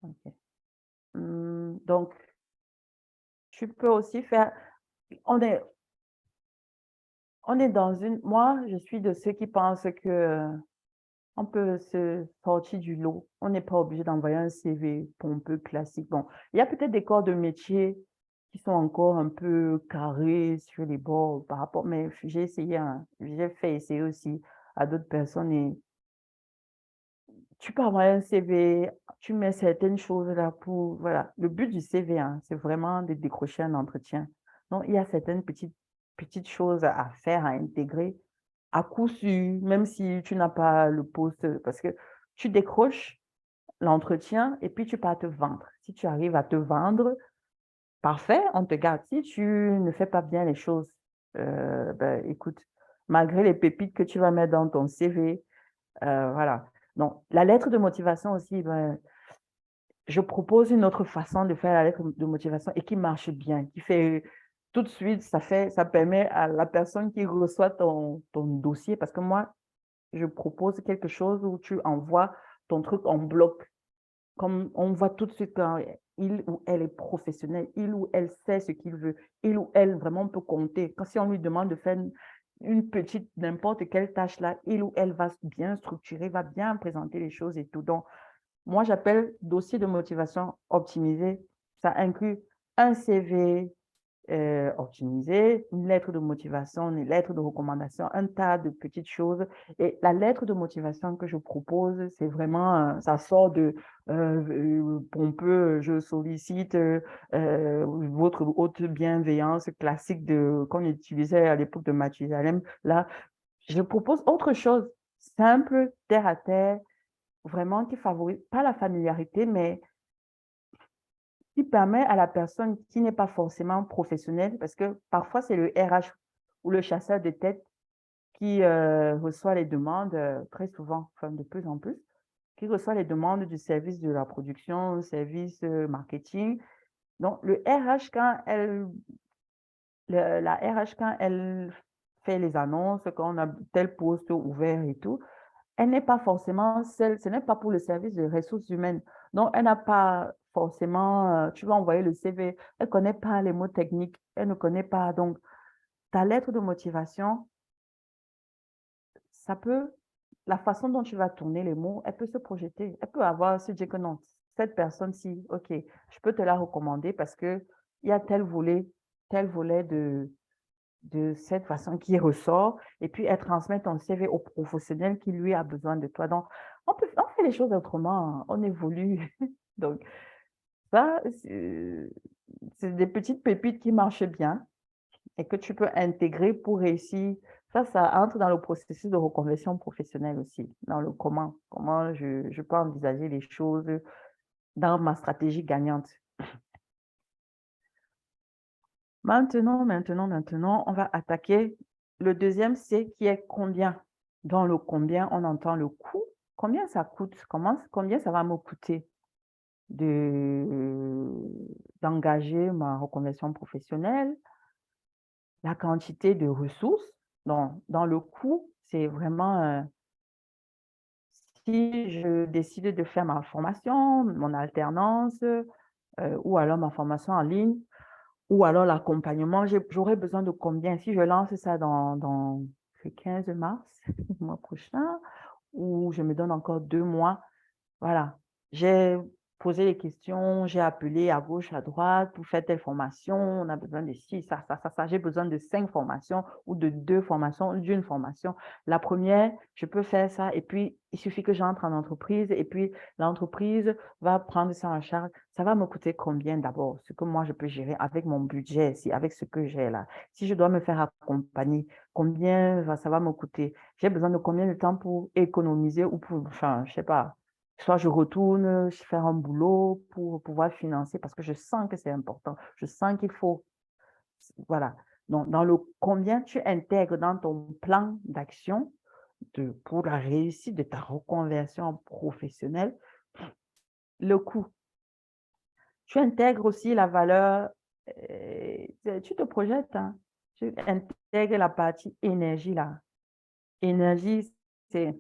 ok. Donc, Tu peux aussi faire, on est, on est dans une, moi, je suis de ceux qui pensent que on peut se sortir du lot. On n'est pas obligé d'envoyer un CV pompeux classique. Bon, il y a peut-être des corps de métier qui sont encore un peu carrés sur les bords par rapport, mais j'ai essayé, j'ai fait essayer aussi à d'autres personnes et tu peux envoyer un CV, tu mets certaines choses là pour, voilà. Le but du CV, c'est vraiment de décrocher un entretien. Donc, il y a certaines petites choses à faire, à intégrer, à coup sûr, même si tu n'as pas le poste, parce que tu décroches l'entretien et puis tu pars te vendre. Si tu arrives à te vendre, parfait, on te garde. Si tu ne fais pas bien les choses, ben, écoute, malgré les pépites que tu vas mettre dans ton CV, voilà. Donc, la lettre de motivation aussi, ben, je propose une autre façon de faire la lettre de motivation et qui marche bien, qui fait tout de suite, ça permet à la personne qui reçoit ton dossier, parce que moi, je propose quelque chose où tu envoies ton truc en bloc, comme on voit tout de suite quand il ou elle est professionnel, il ou elle sait ce qu'il veut, il ou elle vraiment peut compter. Quand si on lui demande de faire une petite, n'importe quelle tâche là, il ou elle va bien structurer, va bien présenter les choses et tout. Donc, moi, j'appelle dossier de motivation optimisé. Ça inclut un CV optimisé, une lettre de motivation, une lettre de recommandation, un tas de petites choses. Et la lettre de motivation que je propose, c'est vraiment, ça sort de pompeux, je sollicite votre haute bienveillance classique qu'on utilisait à l'époque de Mathusalem. Là, je propose autre chose, simple, terre à terre, vraiment qui favorise pas la familiarité, mais qui permet à la personne qui n'est pas forcément professionnelle, parce que parfois c'est le RH ou le chasseur de tête qui reçoit les demandes, très souvent, enfin de plus en plus, qui reçoit les demandes du service de la production, service marketing. Donc le RH, la RH, quand elle fait les annonces, quand on a tel poste ouvert et tout, elle n'est pas forcément seule, ce n'est pas pour le service de ressources humaines. Donc, elle n'a pas forcément, tu vas envoyer le CV, elle ne connaît pas les mots techniques, elle ne connaît pas. Donc, ta lettre de motivation, ça peut, la façon dont tu vas tourner les mots, elle peut se projeter. Elle peut avoir, se dire que non, cette personne-ci, OK, je peux te la recommander parce qu'il y a tel volet de cette façon qui ressort, et puis elle transmet ton CV au professionnel qui, lui, a besoin de toi. Donc, on fait les choses autrement, on évolue. Donc, ça, c'est des petites pépites qui marchent bien et que tu peux intégrer pour réussir. Ça entre dans le processus de reconversion professionnelle aussi, dans le comment je peux envisager les choses dans ma stratégie gagnante. Maintenant, on va attaquer le deuxième C qui est combien. Dans le combien, on entend le coût. Combien ça coûte? Combien ça va me coûter d'engager ma reconversion professionnelle? La quantité de ressources. Dans le coût, c'est vraiment si je décide de faire ma formation, mon alternance, ou alors ma formation en ligne, ou alors l'accompagnement, j'aurais besoin de combien? Si je lance ça dans le 15 mars, le mois prochain, ou je me donne encore 2 mois, voilà. J'ai posé les questions, j'ai appelé à gauche, à droite pour faire telle formation. On a besoin de ci, ça. J'ai besoin de 5 formations ou de 2 formations, d'une formation. La première, je peux faire ça et puis il suffit que j'entre en entreprise et puis l'entreprise va prendre ça en charge. Ça va me coûter combien d'abord? Ce que moi, je peux gérer avec mon budget, avec ce que j'ai là. Si je dois me faire accompagner, combien ça va me coûter? J'ai besoin de combien de temps pour économiser ou pour, enfin, je sais pas, soit je retourne faire un boulot pour pouvoir financer parce que je sens que c'est important. Je sens qu'il faut, voilà. Donc, dans le combien tu intègres dans ton plan d'action pour la réussite de ta reconversion professionnelle, le coût. Tu intègres aussi la valeur, tu te projettes, tu intègres la partie énergie là. Énergie, c'est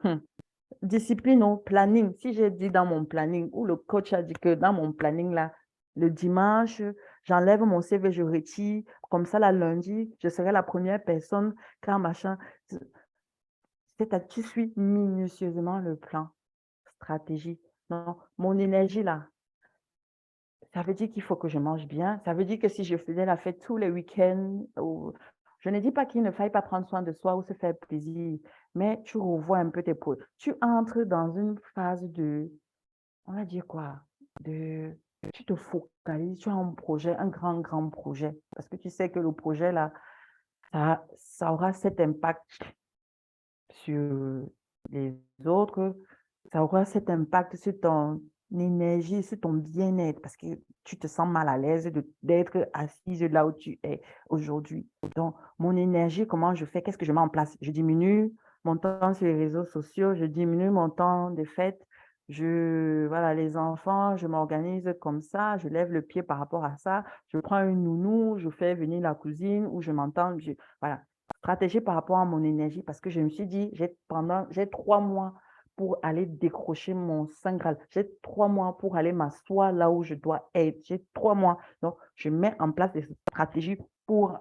discipline au planning. Si j'ai dit dans mon planning, ou le coach a dit que dans mon planning, là, le dimanche, j'enlève mon CV, je retire. Comme ça, la lundi, je serai la première personne quand machin. Tu suis minutieusement le plan, stratégie. Non, mon énergie là, ça veut dire qu'il faut que je mange bien. Ça veut dire que si je faisais la fête tous les week-ends, je ne dis pas qu'il ne faille pas prendre soin de soi ou se faire plaisir, mais tu revois un peu tes produits. Tu entres dans une phase de, on va dire quoi, de, tu te focalises, tu as un projet, un grand, grand projet. Parce que tu sais que le projet là, ça aura cet impact sur les autres, ça aura cet impact sur ton énergie, sur ton bien-être, parce que tu te sens mal à l'aise d'être assise là où tu es aujourd'hui. Donc, mon énergie, comment je fais? Qu'est-ce que je mets en place? Je diminue mon temps sur les réseaux sociaux, je diminue mon temps de fête. Voilà, les enfants, je m'organise comme ça, je lève le pied par rapport à ça. Je prends une nounou, je fais venir la cousine ou je m'entends, voilà. Stratégie par rapport à mon énergie parce que je me suis dit, j'ai 3 mois pour aller décrocher mon saint graal. J'ai 3 mois pour aller m'asseoir là où je dois être. J'ai 3 mois. Donc, je mets en place des stratégies pour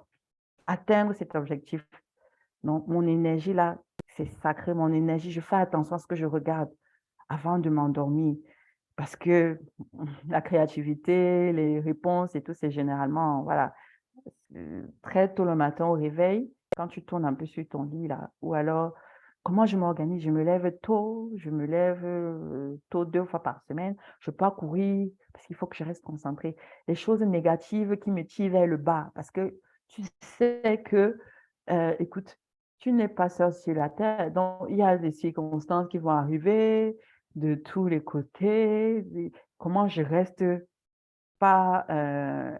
atteindre cet objectif. Donc, mon énergie là, c'est sacré, mon énergie. Je fais attention à ce que je regarde avant de m'endormir parce que la créativité, les réponses et tout, c'est généralement, voilà, très tôt le matin au réveil, quand tu tournes un peu sur ton lit là, ou alors comment je m'organise? Je me lève tôt, je me lève tôt 2 fois par semaine. Je ne peux pas courir parce qu'il faut que je reste concentrée. Les choses négatives qui me tirent vers le bas parce que tu sais que, écoute, tu n'es pas seul sur la terre. Donc, il y a des circonstances qui vont arriver de tous les côtés. Comment je reste pas,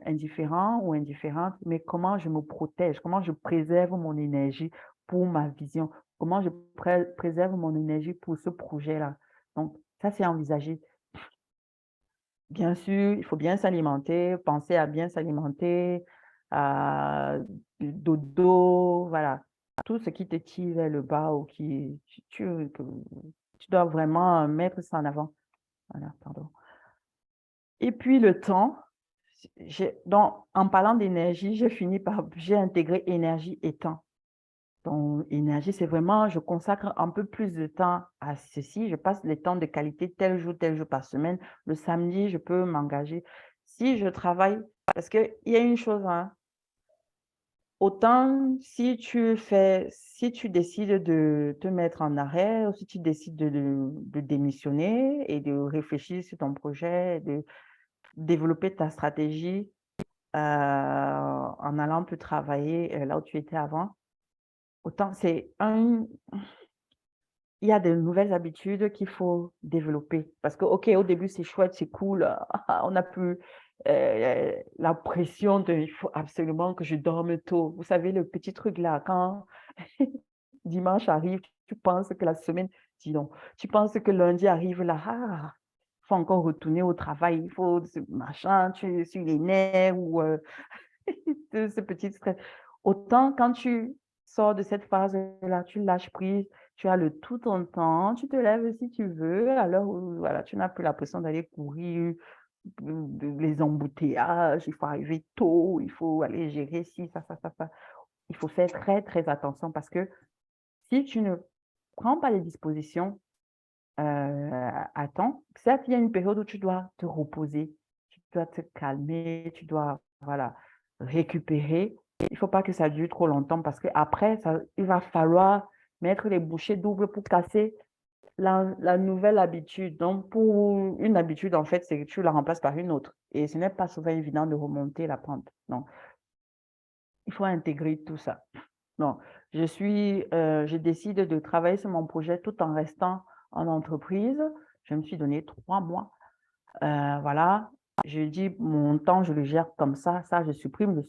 indifférent ou indifférente, mais comment je me protège, comment je préserve mon énergie pour ma vision, comment je préserve mon énergie pour ce projet-là. Donc ça, c'est envisagé. Bien sûr, il faut bien s'alimenter, penser à bien s'alimenter, à dodo, voilà. Tout ce qui te tire vers le bas ou qui que tu dois vraiment mettre ça en avant. Voilà, pardon. Et puis le temps, donc en parlant d'énergie, j'ai intégré énergie et temps. Donc énergie, c'est vraiment, je consacre un peu plus de temps à ceci. Je passe les temps de qualité tel jour par semaine. Le samedi, je peux m'engager. Si je travaille, parce qu'il y a une chose, hein, autant si tu décides de te mettre en arrêt ou si tu décides de démissionner et de réfléchir sur ton projet, de développer ta stratégie, en allant un peu travailler, là où tu étais avant. Autant il y a de nouvelles habitudes qu'il faut développer parce que, OK, au début, c'est chouette, c'est cool, on a plus, la pression de: «Il faut absolument que je dorme tôt». Vous savez, le petit truc là, quand dimanche arrive, tu penses que la semaine dis donc, tu penses que lundi arrive là, il faut encore retourner au travail, il faut ce machin, tu es sur les nerfs ou de ce petit stress. Autant quand tu sors de cette phase-là, tu lâches prise, tu as le tout ton temps, tu te lèves si tu veux, à l'heure où voilà, tu n'as plus la pression d'aller courir, les embouteillages, il faut arriver tôt, il faut aller gérer ci, ça. Il faut faire très, très attention parce que si tu ne prends pas les dispositions, à temps, certes, il y a une période où tu dois te reposer, tu dois te calmer, tu dois, voilà, récupérer. Il ne faut pas que ça dure trop longtemps parce qu'après, il va falloir mettre les bouchées doubles pour casser la nouvelle habitude. Donc, pour une habitude, en fait, c'est que tu la remplaces par une autre et ce n'est pas souvent évident de remonter la pente. Donc, il faut intégrer tout ça. Non, je décide de travailler sur mon projet tout en restant en entreprise. Je me suis donné 3 mois. Voilà, je dis: «Mon temps, je le gère comme ça je supprime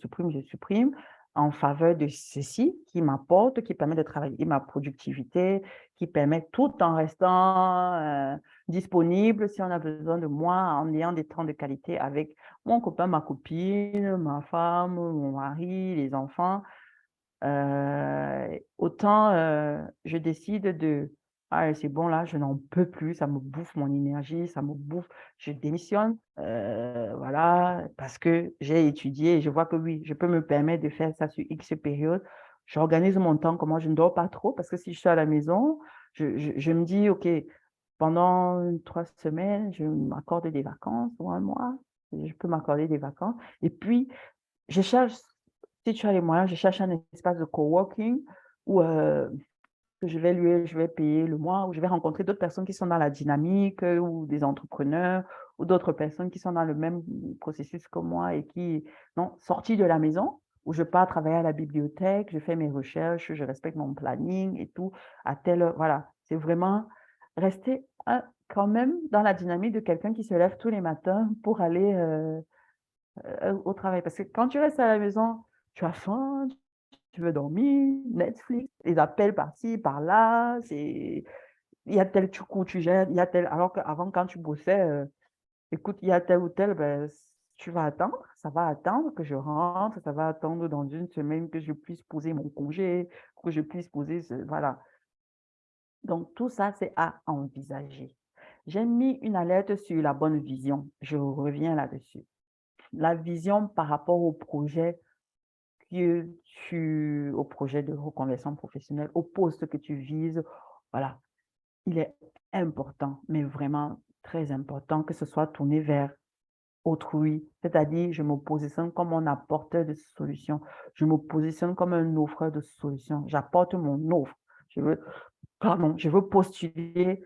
en faveur de ceci qui m'apporte, qui permet de travailler ma productivité, qui permet tout en restant, disponible si on a besoin de moi, en ayant des temps de qualité avec mon copain, ma copine, ma femme, mon mari, les enfants». Autant, je décide Ah, c'est bon, là, je n'en peux plus, ça me bouffe mon énergie, ça me bouffe, je démissionne, voilà, parce que j'ai étudié et je vois que oui, je peux me permettre de faire ça sur X période. J'organise mon temps, comment je ne dors pas trop, parce que si je suis à la maison, je me dis, OK, pendant 3 semaines, je m'accorde des vacances ou un mois, je peux m'accorder des vacances. Et puis, je cherche, si tu as les moyens, je cherche un espace de coworking où que je vais payer le mois, où je vais rencontrer d'autres personnes qui sont dans la dynamique, ou des entrepreneurs, ou d'autres personnes qui sont dans le même processus que moi et qui, non, sortis de la maison, où je pars travailler à la bibliothèque, je fais mes recherches, je respecte mon planning et tout, à telle heure. Voilà, c'est vraiment rester quand même dans la dynamique de quelqu'un qui se lève tous les matins pour aller au travail. Parce que quand tu restes à la maison, tu as faim, tu veux dormir, Netflix, les appels par-ci, par-là, c'est il y a tel coup, tu gères, il y a tel alors qu'avant quand tu bossais, écoute, il y a tel ou tel, ben, tu vas attendre, ça va attendre que je rentre, ça va attendre dans une semaine que je puisse poser mon congé, que je puisse poser ce voilà. Donc tout ça, c'est à envisager. J'ai mis une alerte sur la bonne vision, je reviens là-dessus. La vision par rapport au projet au projet de reconversion professionnelle, au poste que tu vises, voilà, il est important, mais vraiment très important que ce soit tourné vers autrui. C'est-à-dire, je me positionne comme un apporteur de solutions. Je me positionne comme un offreur de solutions. J'apporte mon offre. Je veux, pardon, je veux postuler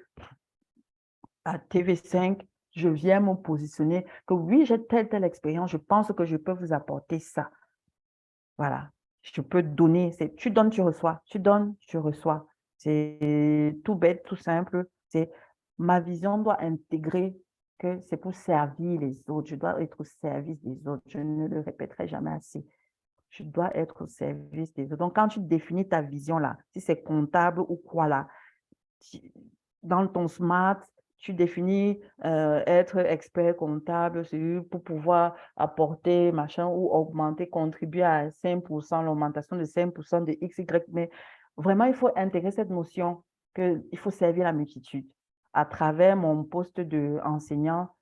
à TV5. Je viens me positionner que oui, j'ai telle expérience. Je pense que je peux vous apporter ça. Voilà, je peux donner, c'est tu donnes, tu reçois, tu donnes, tu reçois. C'est tout bête, tout simple. C'est ma vision doit intégrer que c'est pour servir les autres. Je dois être au service des autres. Je ne le répéterai jamais assez. Je dois être au service des autres. Donc, quand tu définis ta vision là, si c'est comptable ou quoi là, dans ton SMART, tu définis être expert comptable pour pouvoir apporter machin ou augmenter, contribuer à 5%, l'augmentation de 5% de X, Y. Mais vraiment, il faut intégrer cette notion qu'il faut servir la multitude. À travers mon poste d'enseignant,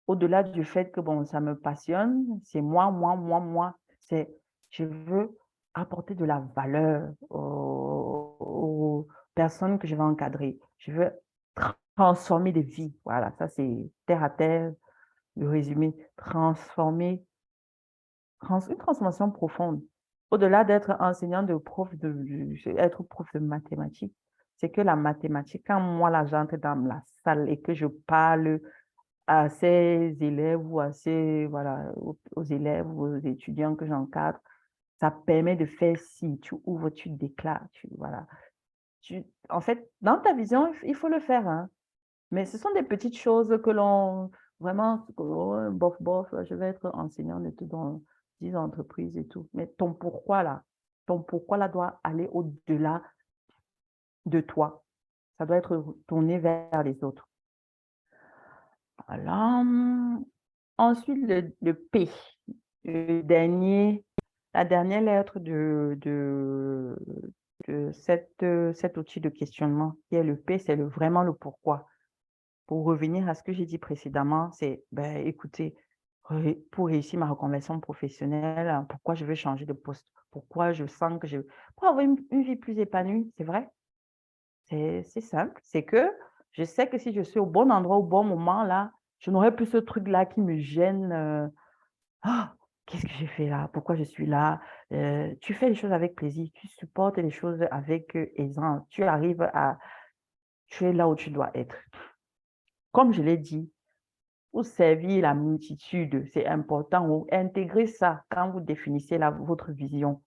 au-delà du fait que bon, ça me passionne, c'est moi, c'est je veux apporter de la valeur aux personnes que je vais encadrer. Je veux transformer des vies. Voilà, ça c'est terre à terre, le résumé. Transformer, une transformation profonde. Au-delà d'être enseignant être prof de mathématiques, c'est que la mathématique, quand moi là j'entre dans la salle et que je parle à ces élèves ou voilà, aux élèves ou aux étudiants que j'encadre, ça permet de faire si tu ouvres, tu déclares, voilà. En fait, dans ta vision, il faut le faire, hein. Mais ce sont des petites choses que l'on, vraiment, oh, bof, bof, je vais être enseignant et tout dans 10 entreprises et tout. Mais ton pourquoi là doit aller au-delà de toi. Ça doit être tourné vers les autres. Voilà. Ensuite, le P, la dernière lettre de cet outil de questionnement, qui est le P, c'est vraiment le pourquoi. Pour revenir à ce que j'ai dit précédemment, c'est, ben, écoutez, pour réussir ma reconversion professionnelle, hein, pourquoi je veux changer de poste, pourquoi je sens que pour avoir une vie plus épanouie, c'est vrai, c'est simple, c'est que je sais que si je suis au bon endroit au bon moment, là, je n'aurai plus ce truc-là qui me gêne. «Ah! Qu'est-ce que j'ai fait là? Pourquoi je suis là?» Tu fais les choses avec plaisir, tu supportes les choses avec, aisance, tu es là où tu dois être. Comme je l'ai dit, pour servir la multitude, c'est important, ou intégrer ça quand vous définissez votre vision,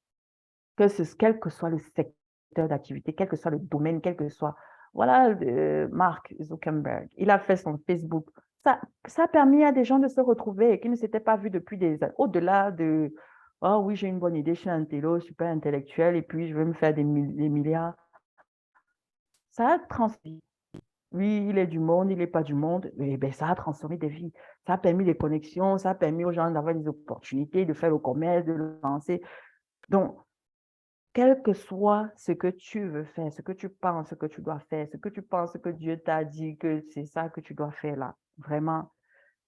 quel que soit le secteur d'activité, quel que soit le domaine, quel que soit voilà, Mark Zuckerberg, il a fait son Facebook. Ça a permis à des gens de se retrouver et qui ne s'étaient pas vus depuis des années. Au-delà de «Oh oui, j'ai une bonne idée, je suis un télo, super intellectuel et puis je veux me faire des milliards». Ça a transmis. Oui, il est du monde, il n'est pas du monde, mais ben, ça a transformé des vies. Ça a permis des connexions, ça a permis aux gens d'avoir des opportunités, de faire le commerce, de le lancer. Donc, quel que soit ce que tu veux faire, ce que tu penses que tu dois faire, ce que tu penses que Dieu t'a dit que c'est ça que tu dois faire là, vraiment,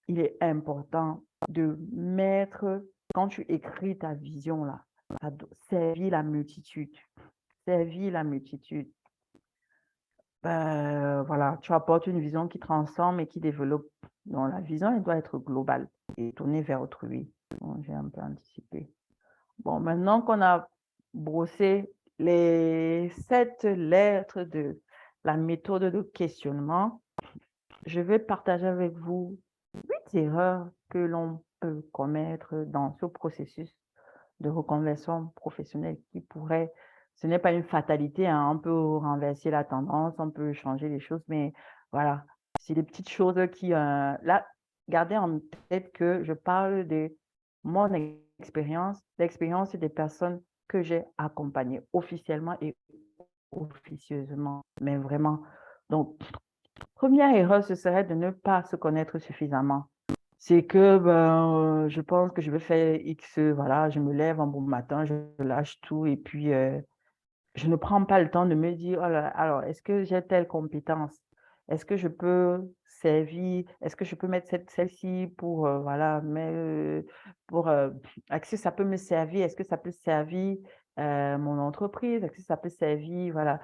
il est important de mettre, quand tu écris ta vision là, servir la multitude, servir la multitude. Voilà, tu apportes une vision qui transforme et qui développe. Donc, la vision, elle doit être globale et tournée vers autrui. Bon, j'ai un peu anticipé. Bon, maintenant qu'on a brossé les 7 lettres de la méthode de questionnement, je vais partager avec vous 8 erreurs que l'on peut commettre dans ce processus de reconversion professionnelle qui pourrait, ce n'est pas une fatalité, hein, on peut renverser la tendance, on peut changer les choses, mais voilà, c'est des petites choses qui, là, gardez en tête que je parle de mon expérience, l'expérience des personnes que j'ai accompagnées officiellement et officieusement, mais vraiment. Donc, première erreur, ce serait de ne pas se connaître suffisamment. C'est que je pense que je vais faire X, voilà, je me lève un bon matin, je lâche tout et puis je ne prends pas le temps de me dire, oh là, alors, est-ce que j'ai telle compétence? Est-ce que je peux servir? Est-ce que je peux mettre celle-ci pour, voilà, mais pour, est-ce que ça peut me servir? Est-ce que ça peut servir mon entreprise? Est-ce que ça peut servir? Voilà.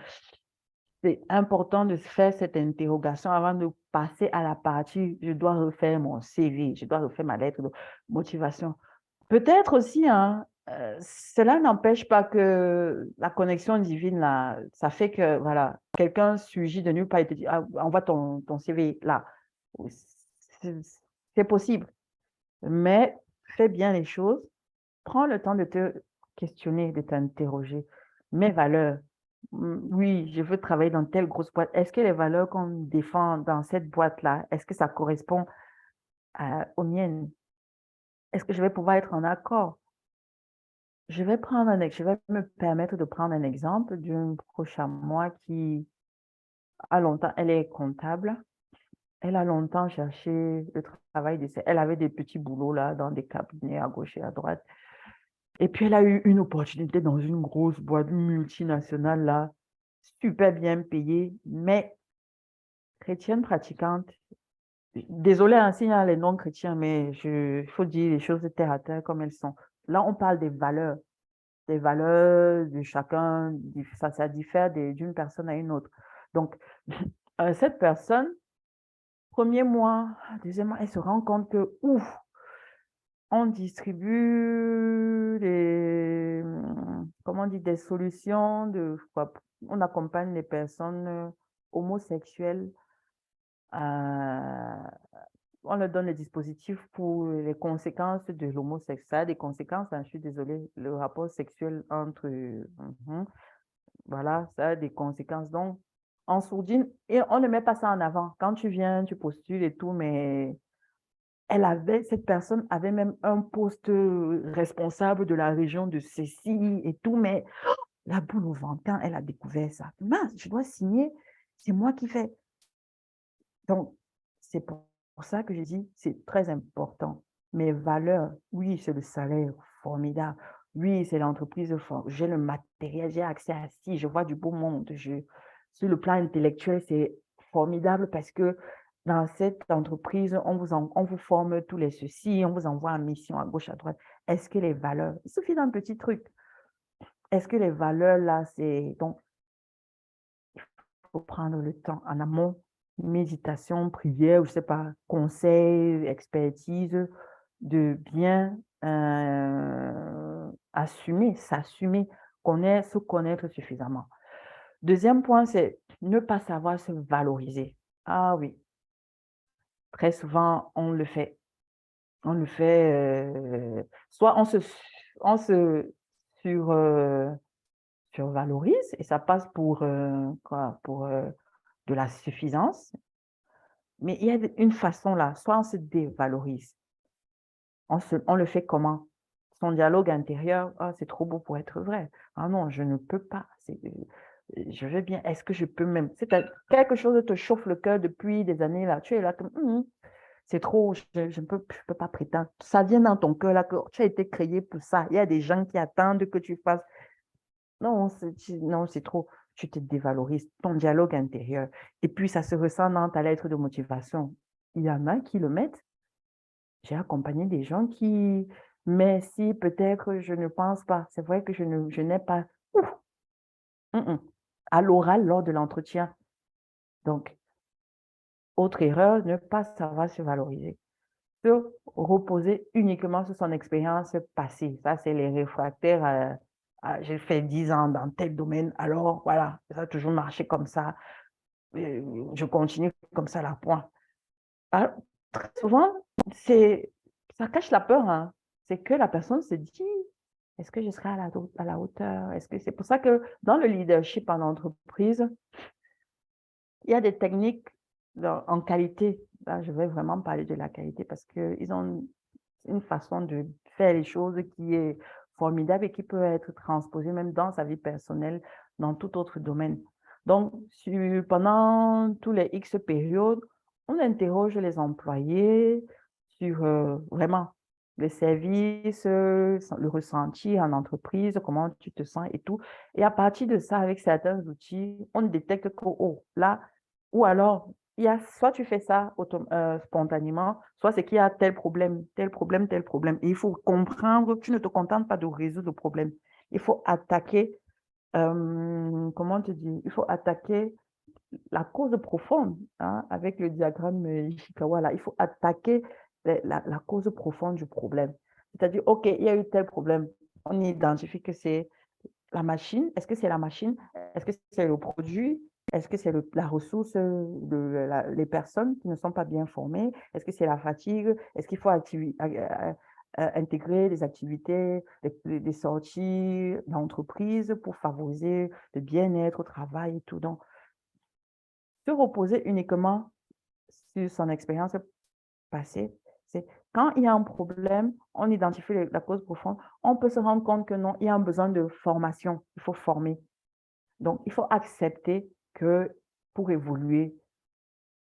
C'est important de se faire cette interrogation avant de passer à la partie, je dois refaire mon CV, je dois refaire ma lettre de motivation. Peut-être aussi, hein, cela n'empêche pas que la connexion divine, là, ça fait que, voilà, quelqu'un surgit de nulle part et te dit, ah, envoie ton CV là. C'est c'est possible, mais fais bien les choses. Prends le temps de te questionner, de t'interroger. Mes valeurs. Oui, je veux travailler dans telle grosse boîte. Est-ce que les valeurs qu'on défend dans cette boîte-là, est-ce que ça correspond aux miennes? Est-ce que je vais pouvoir être en accord? Je vais me permettre de prendre un exemple d'une proche à moi qui a longtemps, elle est comptable. Elle a longtemps cherché le travail elle avait des petits boulots là dans des cabinets à gauche et à droite. Et puis, elle a eu une opportunité dans une grosse boîte multinationale là, super bien payée, mais chrétienne pratiquante. Désolée, hein, s'il y a les non-chrétiens, mais il faut dire les choses terre à terre comme elles sont. Là, on parle des valeurs de chacun, ça diffère d'une personne à une autre. Donc, cette personne, premier mois, deuxième mois, elle se rend compte que, ouf, on distribue comment on dit, des solutions on accompagne les personnes homosexuelles, on leur donne les dispositifs pour les conséquences de l'homosexualité, des conséquences, hein, je suis désolée, le rapport sexuel entre, voilà, ça a des conséquences. Donc, en sourdine, et on ne met pas ça en avant. Quand tu viens, tu postules et tout, mais cette personne avait même un poste responsable de la région de ceci et tout, mais la boule au ventre, quand elle a découvert ça, mince, je dois signer, c'est moi qui fais. Donc, c'est pour ça que je dis, c'est très important. Mes valeurs, oui, c'est le salaire formidable. Oui, c'est l'entreprise, j'ai le matériel, j'ai accès à ci, je vois du beau monde. Sur le plan intellectuel, c'est formidable parce que dans cette entreprise, on vous forme tous les ceci, on vous envoie en mission à gauche, à droite. Est-ce que les valeurs, il suffit d'un petit truc. Est-ce que les valeurs là, c'est donc, il faut prendre le temps en amont, méditation, prière, ou je sais pas, conseil, expertise, de bien s'assumer, se connaître suffisamment. Deuxième point, c'est ne pas savoir se valoriser. Ah oui, très souvent, on le fait. On le fait, soit on se sur, survalorise et ça passe pour, quoi? Pour, de la suffisance. Mais il y a une façon là, soit on se dévalorise. On le fait comment? Son dialogue intérieur: «Ah, c'est trop beau pour être vrai. Ah non, je ne peux pas. Je veux bien. Est-ce que je peux même?» Quelque chose te chauffe le cœur depuis des années là. Tu es là comme: c'est trop, je ne peux pas prétendre. Ça vient dans ton cœur là que tu as été créé pour ça. Il y a des gens qui attendent que tu fasses. Non, non, c'est trop. Tu te dévalorises, ton dialogue intérieur. Et puis, ça se ressent dans ta lettre de motivation. Il y en a qui le mettent. J'ai accompagné des gens qui, mais si peut-être je ne pense pas, c'est vrai que je n'ai pas, ouf, à l'oral lors de l'entretien. Donc, autre erreur, ne pas savoir se valoriser. Se reposer uniquement sur son expérience passée. Ça, c'est les réfractaires. J'ai fait 10 ans dans tel domaine, alors voilà, ça a toujours marché comme ça. Je continue comme ça, la point. Alors, très souvent, ça cache la peur, hein. C'est que la personne se dit, est-ce que je serai à la hauteur? Est-ce que c'est pour ça que dans le leadership en entreprise, il y a des techniques en qualité. Là, je vais vraiment parler de la qualité parce qu'ils ont une façon de faire les choses qui est formidable et qui peut être transposée même dans sa vie personnelle, dans tout autre domaine. Donc, pendant tous les X périodes, on interroge les employés sur vraiment le service, le ressenti en entreprise, comment tu te sens et tout. Et à partir de ça, avec certains outils, on détecte que, oh, là, ou alors, il y a soit tu fais ça spontanément, soit c'est qu'il y a tel problème, tel problème, tel problème. Et il faut comprendre, tu ne te contentes pas de résoudre le problème. Il faut attaquer, comment te dire, il faut attaquer la cause profonde, hein, avec le diagramme Ishikawa, là. Il faut attaquer la cause profonde du problème. C'est-à-dire, OK, il y a eu tel problème. On identifie que c'est la machine. Est-ce que c'est la machine? Est-ce que c'est le produit? Est-ce que c'est la ressource, les personnes qui ne sont pas bien formées? Est-ce que c'est la fatigue? Est-ce qu'il faut intégrer des activités, des sorties d'entreprise pour favoriser le bien-être au travail et tout? Donc, se reposer uniquement sur son expérience passée, c'est quand il y a un problème, on identifie la cause profonde, on peut se rendre compte que non, il y a un besoin de formation, il faut former. Donc, il faut accepter que pour évoluer,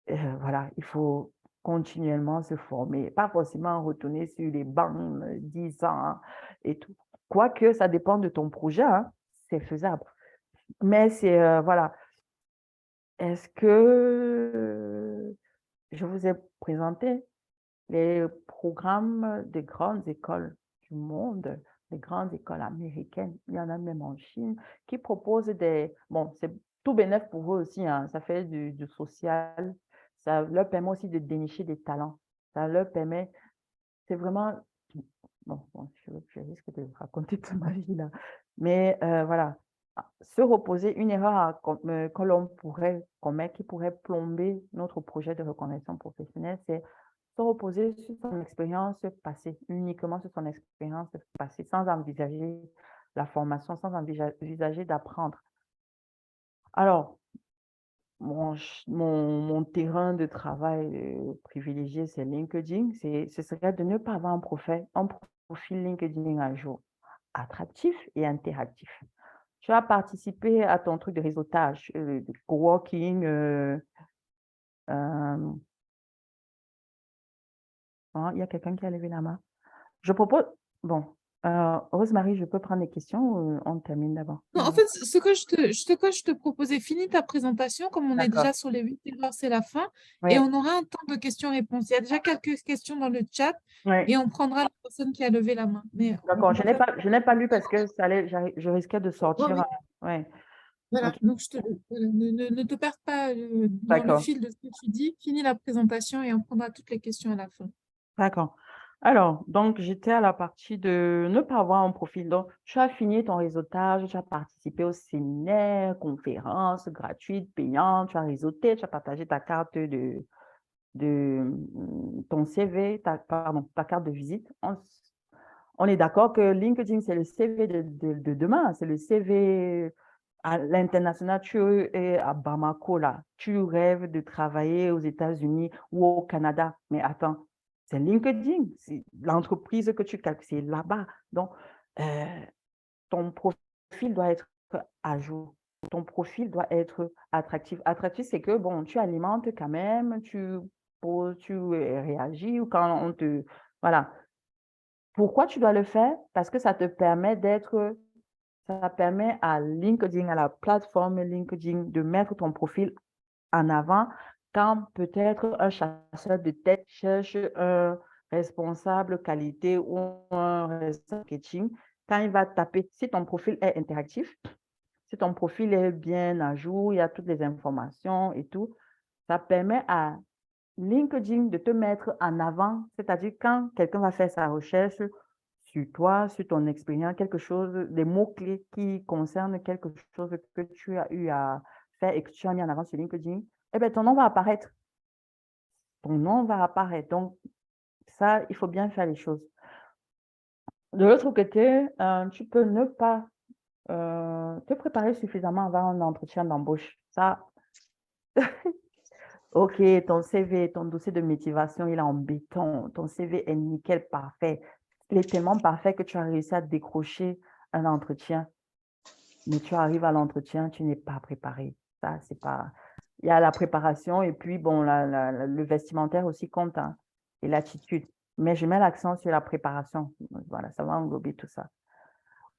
voilà, il faut continuellement se former, pas forcément retourner sur les bancs 10 ans et tout. Quoique, ça dépend de ton projet, hein, c'est faisable. Mais c'est, voilà, est-ce que je vous ai présenté les programmes des grandes écoles du monde, les grandes écoles américaines, il y en a même en Chine, qui proposent bon, c'est tout bénef pour eux aussi, hein, ça fait du social, ça leur permet aussi de dénicher des talents, ça leur permet, c'est vraiment, bon, je risque de raconter toute ma vie là, mais voilà, se reposer, une erreur que l'on pourrait commettre, qui pourrait plomber notre projet de reconversion professionnelle, c'est se reposer sur son expérience passée, uniquement sur son expérience passée, sans envisager la formation, sans envisager d'apprendre. Alors, mon terrain de travail privilégié, c'est LinkedIn. Ce serait de ne pas avoir un profil LinkedIn à jour, attractif et interactif. Tu as participé à ton truc de réseautage, de coworking, il y a quelqu'un qui a levé la main. Je propose, bon, Rosemary, je peux prendre les questions ou on termine d'abord? Non, en fait, ce que je te proposais, finis ta présentation, comme on est D'accord. déjà sur les 8 heures, c'est la fin, et Oui, on aura un temps de questions-réponses. Il y a déjà quelques questions dans le chat, oui. et on prendra la personne qui a levé la main. Mais D'accord. on va faire. Je n'ai pas lu parce que je risquais de Oui, sortir. oui, Ouais. voilà. Ok. Donc, ne te perds pas dans le D'accord. fil de ce que tu dis. Finis la présentation et on prendra toutes les questions à la fin. D'accord. Alors, donc, j'étais à la partie de ne pas avoir un profil. Donc, tu as fini ton réseautage, tu as participé aux séminaires, conférences gratuites, payantes, tu as réseauté, tu as partagé ta carte ton CV, pardon, ta carte de visite. On est d'accord que LinkedIn, c'est le CV de demain, c'est le CV à l'international. Tu es à Bamako, là. Tu rêves de travailler aux États-Unis ou au Canada. Mais attends, c'est LinkedIn, c'est l'entreprise que tu calcules, c'est là-bas. Donc, euh, ton profil doit être à jour. Ton profil doit être attractif. Attractif, c'est que, bon, tu alimentes quand même, tu réagis ou quand on te... Voilà. Pourquoi tu dois le faire? Parce que ça te permet d'être Ça permet à LinkedIn, à la plateforme LinkedIn, de mettre ton profil en avant quand peut-être un chasseur de tête cherche un responsable qualité ou un responsable marketing. Quand il va taper, si ton profil est interactif, si ton profil est bien à jour, il y a toutes les informations et tout, ça permet à LinkedIn de te mettre en avant, c'est-à-dire quand quelqu'un va faire sa recherche sur toi, sur ton expérience, quelque chose, des mots-clés qui concernent quelque chose que tu as eu à faire et que tu as mis en avant sur LinkedIn, eh bien, ton nom va apparaître. Ton nom va apparaître. Donc, ça, il faut bien faire les choses. De l'autre côté, tu peux ne pas te préparer suffisamment avant un entretien d'embauche. Ça, ok, ton CV, ton dossier de motivation, il est en béton. Ton CV est nickel, parfait. Il est tellement parfait que tu as réussi à décrocher un entretien. Mais tu arrives à l'entretien, tu n'es pas préparé. Ça, c'est pas... Il y a la préparation et puis, bon, le vestimentaire aussi compte, hein, et l'attitude. Mais je mets l'accent sur la préparation. Voilà, ça va englober tout ça.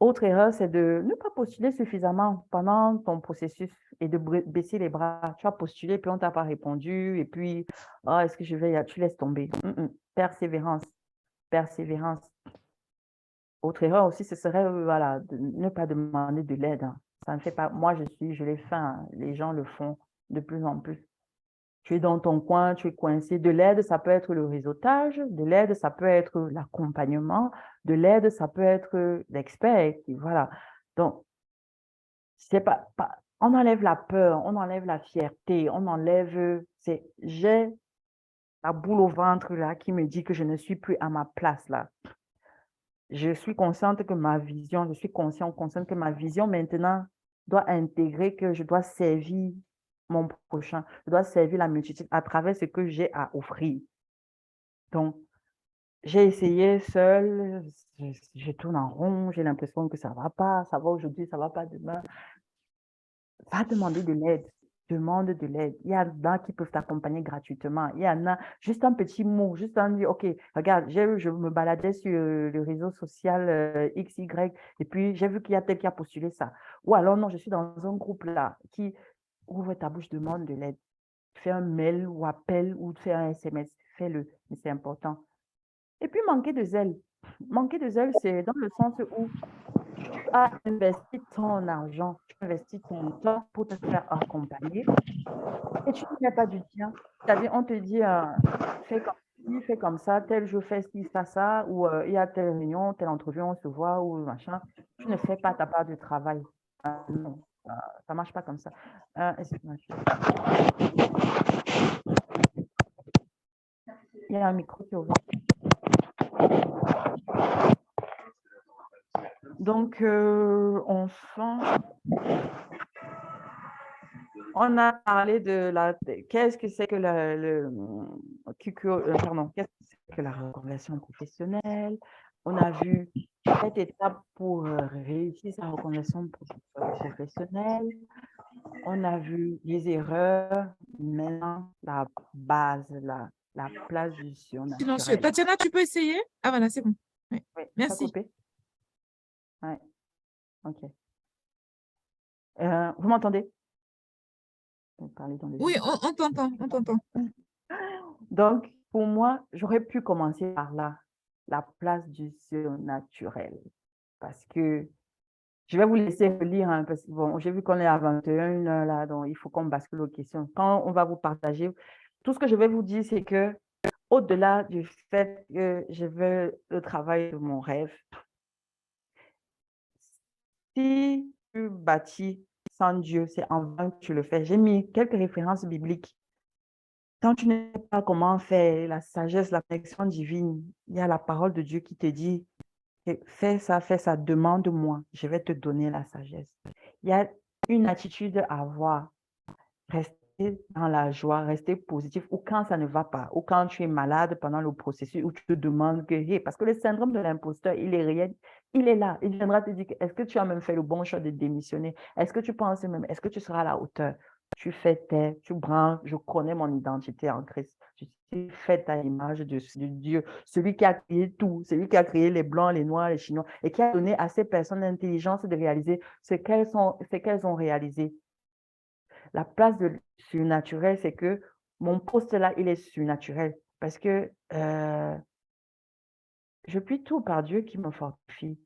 Autre erreur, c'est de ne pas postuler suffisamment pendant ton processus et de baisser les bras. Tu as postulé, puis on ne t'a pas répondu, et puis, oh, est-ce que je vais... Tu laisses tomber. Persévérance. Persévérance. Autre erreur aussi, ce serait voilà, de ne pas demander de l'aide, hein. Ça ne fait pas... Moi, je l'ai fait, hein. Les gens le font de plus en plus. Tu es dans ton coin, tu es coincé. De l'aide, ça peut être le réseautage. De l'aide, ça peut être l'accompagnement. De l'aide, ça peut être l'expert. Voilà. Donc, c'est on enlève la peur, on enlève la fierté, on enlève... J'ai la boule au ventre là qui me dit que je ne suis plus à ma place là. Je suis consciente que ma vision, je suis consciente que ma vision maintenant doit intégrer que je dois servir mon prochain, je dois servir la multitude à travers ce que j'ai à offrir. Donc, j'ai essayé seule, je tourne en rond, j'ai l'impression que ça va aujourd'hui, ça va pas demain. Va demander de l'aide. Demande de l'aide. Il y en a qui peuvent t'accompagner gratuitement. Il y en a juste un petit mot, juste un dire, OK, regarde, je me baladais sur le réseau social XY et puis j'ai vu qu'il y a tel qui a postulé ça. Ou alors, non, je suis dans un groupe là qui ouvre ta bouche, demande de l'aide. Fais un mail ou appelle ou fais un SMS. Fais-le, mais c'est important. Et puis, manquer de zèle. Manquer de zèle, c'est dans le sens où tu as investi ton argent, tu investis ton temps pour te faire accompagner et tu ne fais pas du tien. C'est-à-dire, on te dit, fais comme ça, tel jour, fais ci, ça, ou il y a telle réunion, telle entrevue, on se voit, ou machin. Tu ne fais pas ta part de travail. Non, ça ne marche pas comme ça. Il y a un micro qui est ouvert. Donc, enfin, on a parlé de qu'est-ce que c'est que qu'est-ce que c'est que la reconversion professionnelle. On a vu cette étape pour réussir sa reconversion professionnelle. On a vu les erreurs. Maintenant, la base, la place du Silencieux. surnaturel. Tatiana, tu peux essayer? Ah voilà, c'est bon. Oui. Oui, Merci. coupé? Oui, ok. Vous m'entendez? Oui, on t'entend, on t'entend. Donc, pour moi, j'aurais pu commencer par là, la place du surnaturel. Parce que je vais vous laisser relire, hein, parce que bon, j'ai vu qu'on est à 21 heures là, donc il faut qu'on bascule aux questions. Quand on va vous partager, tout ce que je vais vous dire, c'est que au-delà du fait que je veux le travail de mon rêve, si tu bâtis sans Dieu, c'est en vain que tu le fais. J'ai mis quelques références bibliques. Quand tu ne sais pas comment faire la sagesse, la connexion divine, il y a la parole de Dieu qui te dit, fais ça, demande-moi, je vais te donner la sagesse. Il y a une attitude à avoir, rester dans la joie, rester positif, ou quand ça ne va pas, ou quand tu es malade pendant le processus, où tu te demandes que, hey, parce que le syndrome de l'imposteur, il est réel, il est là, il viendra te dire, est-ce que tu as même fait le bon choix de démissionner? Est-ce que tu penses même, est-ce que tu seras à la hauteur? tu fais tes, tu branches, je connais mon identité en Christ. Je suis faite à l'image de Dieu, celui qui a créé tout, celui qui a créé les Blancs, les Noirs, les Chinois, et qui a donné à ces personnes l'intelligence de réaliser ce qu'elles ont réalisé. La place de surnaturel, c'est que mon poste là, il est surnaturel parce que je puis tout par Dieu qui me fortifie.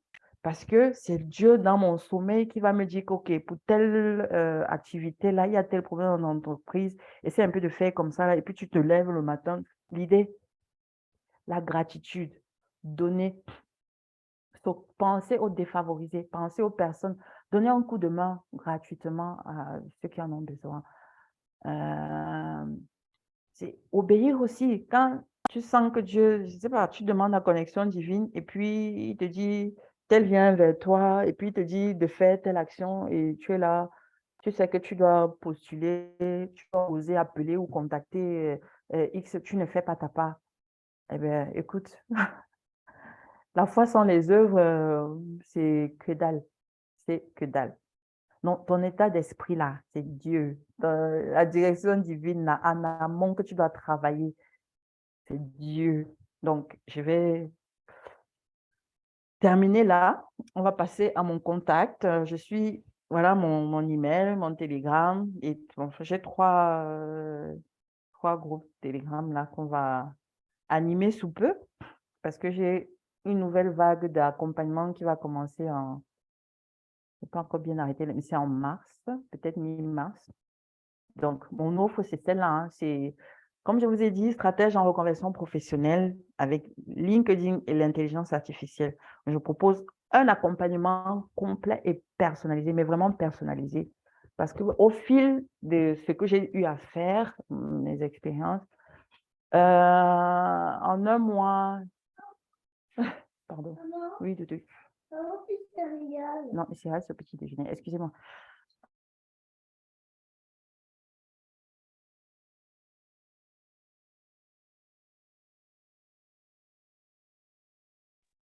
Parce que c'est Dieu dans mon sommeil qui va me dire qu'OK, pour telle activité là, il y a tel problème en entreprise, essaie un peu de faire comme ça là, et puis tu te lèves le matin. L'idée, la gratitude, donner, penser aux défavorisés, penser aux personnes, donner un coup de main gratuitement à ceux qui en ont besoin. C'est obéir aussi. Quand tu sens que Dieu, je sais pas, tu demandes la connexion divine et puis il te dit, tel vient vers toi et puis il te dit de faire telle action et tu es là, tu sais que tu dois postuler, tu dois oser appeler ou contacter X, tu ne fais pas ta part. Eh bien, écoute, la foi sans les œuvres, c'est que dalle. C'est que dalle. Non, ton état d'esprit là, c'est Dieu. La direction divine là, en amont que tu dois travailler, c'est Dieu. Donc, je vais terminer là. On va passer à mon contact. Je suis, voilà mon email, mon Telegram. Et bon, j'ai trois groupes Telegram là qu'on va animer sous peu parce que j'ai une nouvelle vague d'accompagnement qui va commencer en, je n'ai pas encore bien arrêté, mais c'est en mars, peut-être mi-mars. Donc, mon offre, c'est celle-là. Hein. C'est, comme je vous ai dit, stratège en reconversion professionnelle avec LinkedIn et l'intelligence artificielle. Je propose un accompagnement complet et personnalisé, mais vraiment personnalisé. Parce qu'au fil de ce que j'ai eu à faire, mes expériences, en un mois, pardon, oui, Doudou. Non, mais c'est vrai, ce petit déjeuner, excusez-moi.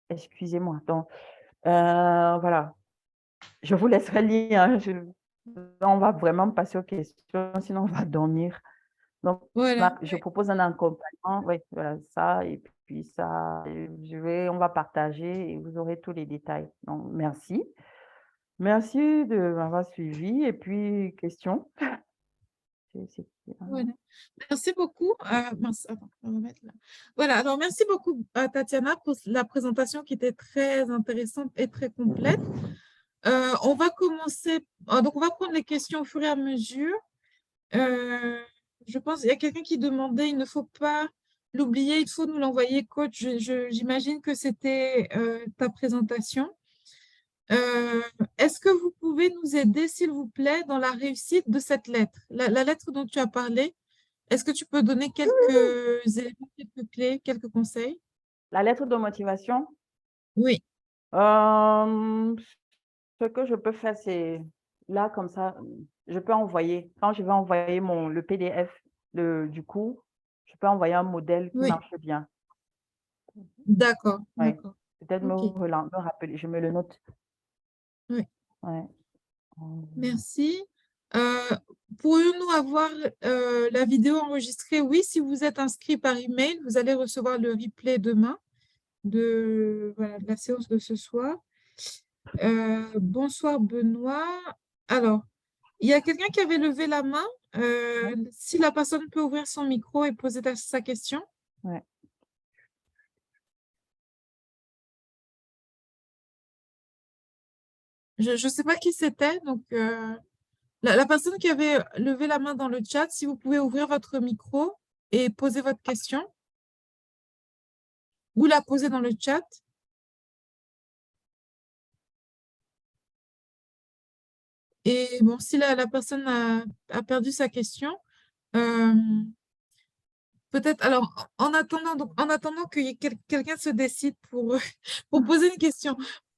Excusez-moi. Donc, voilà. Je vous laisserai lire. Hein. On va vraiment passer aux questions, sinon on va dormir. Donc, Voilà. je propose un accompagnement. Oui, voilà, ça. Et puis ça, on va partager et vous aurez tous les détails. Donc, merci. Merci de m'avoir suivi. Et puis, question. Voilà. Merci beaucoup. Mince, attends, on va mettre là. Voilà, alors merci beaucoup Tatiana pour la présentation qui était très intéressante et très complète. On va commencer, donc on va prendre les questions au fur et à mesure. Je pense qu'il y a quelqu'un qui demandait, il ne faut pas l'oublier, il faut nous l'envoyer, coach. J'imagine que c'était ta présentation. Est-ce que vous pouvez nous aider, s'il vous plaît, dans la réussite de cette lettre, la lettre dont tu as parlé? Est-ce que tu peux donner quelques éléments, quelques clés, quelques conseils? La lettre de motivation. Oui, Ce que je peux faire, c'est là, comme ça, je peux envoyer. Quand je vais envoyer le PDF du cours, je peux envoyer un modèle qui oui, marche bien. d'accord, Ouais. d'accord. Peut-être Ok, me rappeler, je me le note. oui, Ouais. merci. Euh, Pourrions-nous avoir la vidéo enregistrée? Oui, si vous êtes inscrit par email, vous allez recevoir le replay demain voilà, de la séance de ce soir. Bonsoir Benoît. Alors, il y a quelqu'un qui avait levé la main. Ouais. Si la personne peut ouvrir son micro et poser sa question. Ouais. Je ne sais pas qui c'était. Donc, la personne qui avait levé la main dans le chat, si vous pouvez ouvrir votre micro et poser votre question ou la poser dans le chat. Et bon, si la personne a perdu sa question, euh, peut-être, alors, en attendant que quelqu'un se décide pour, pour poser une question,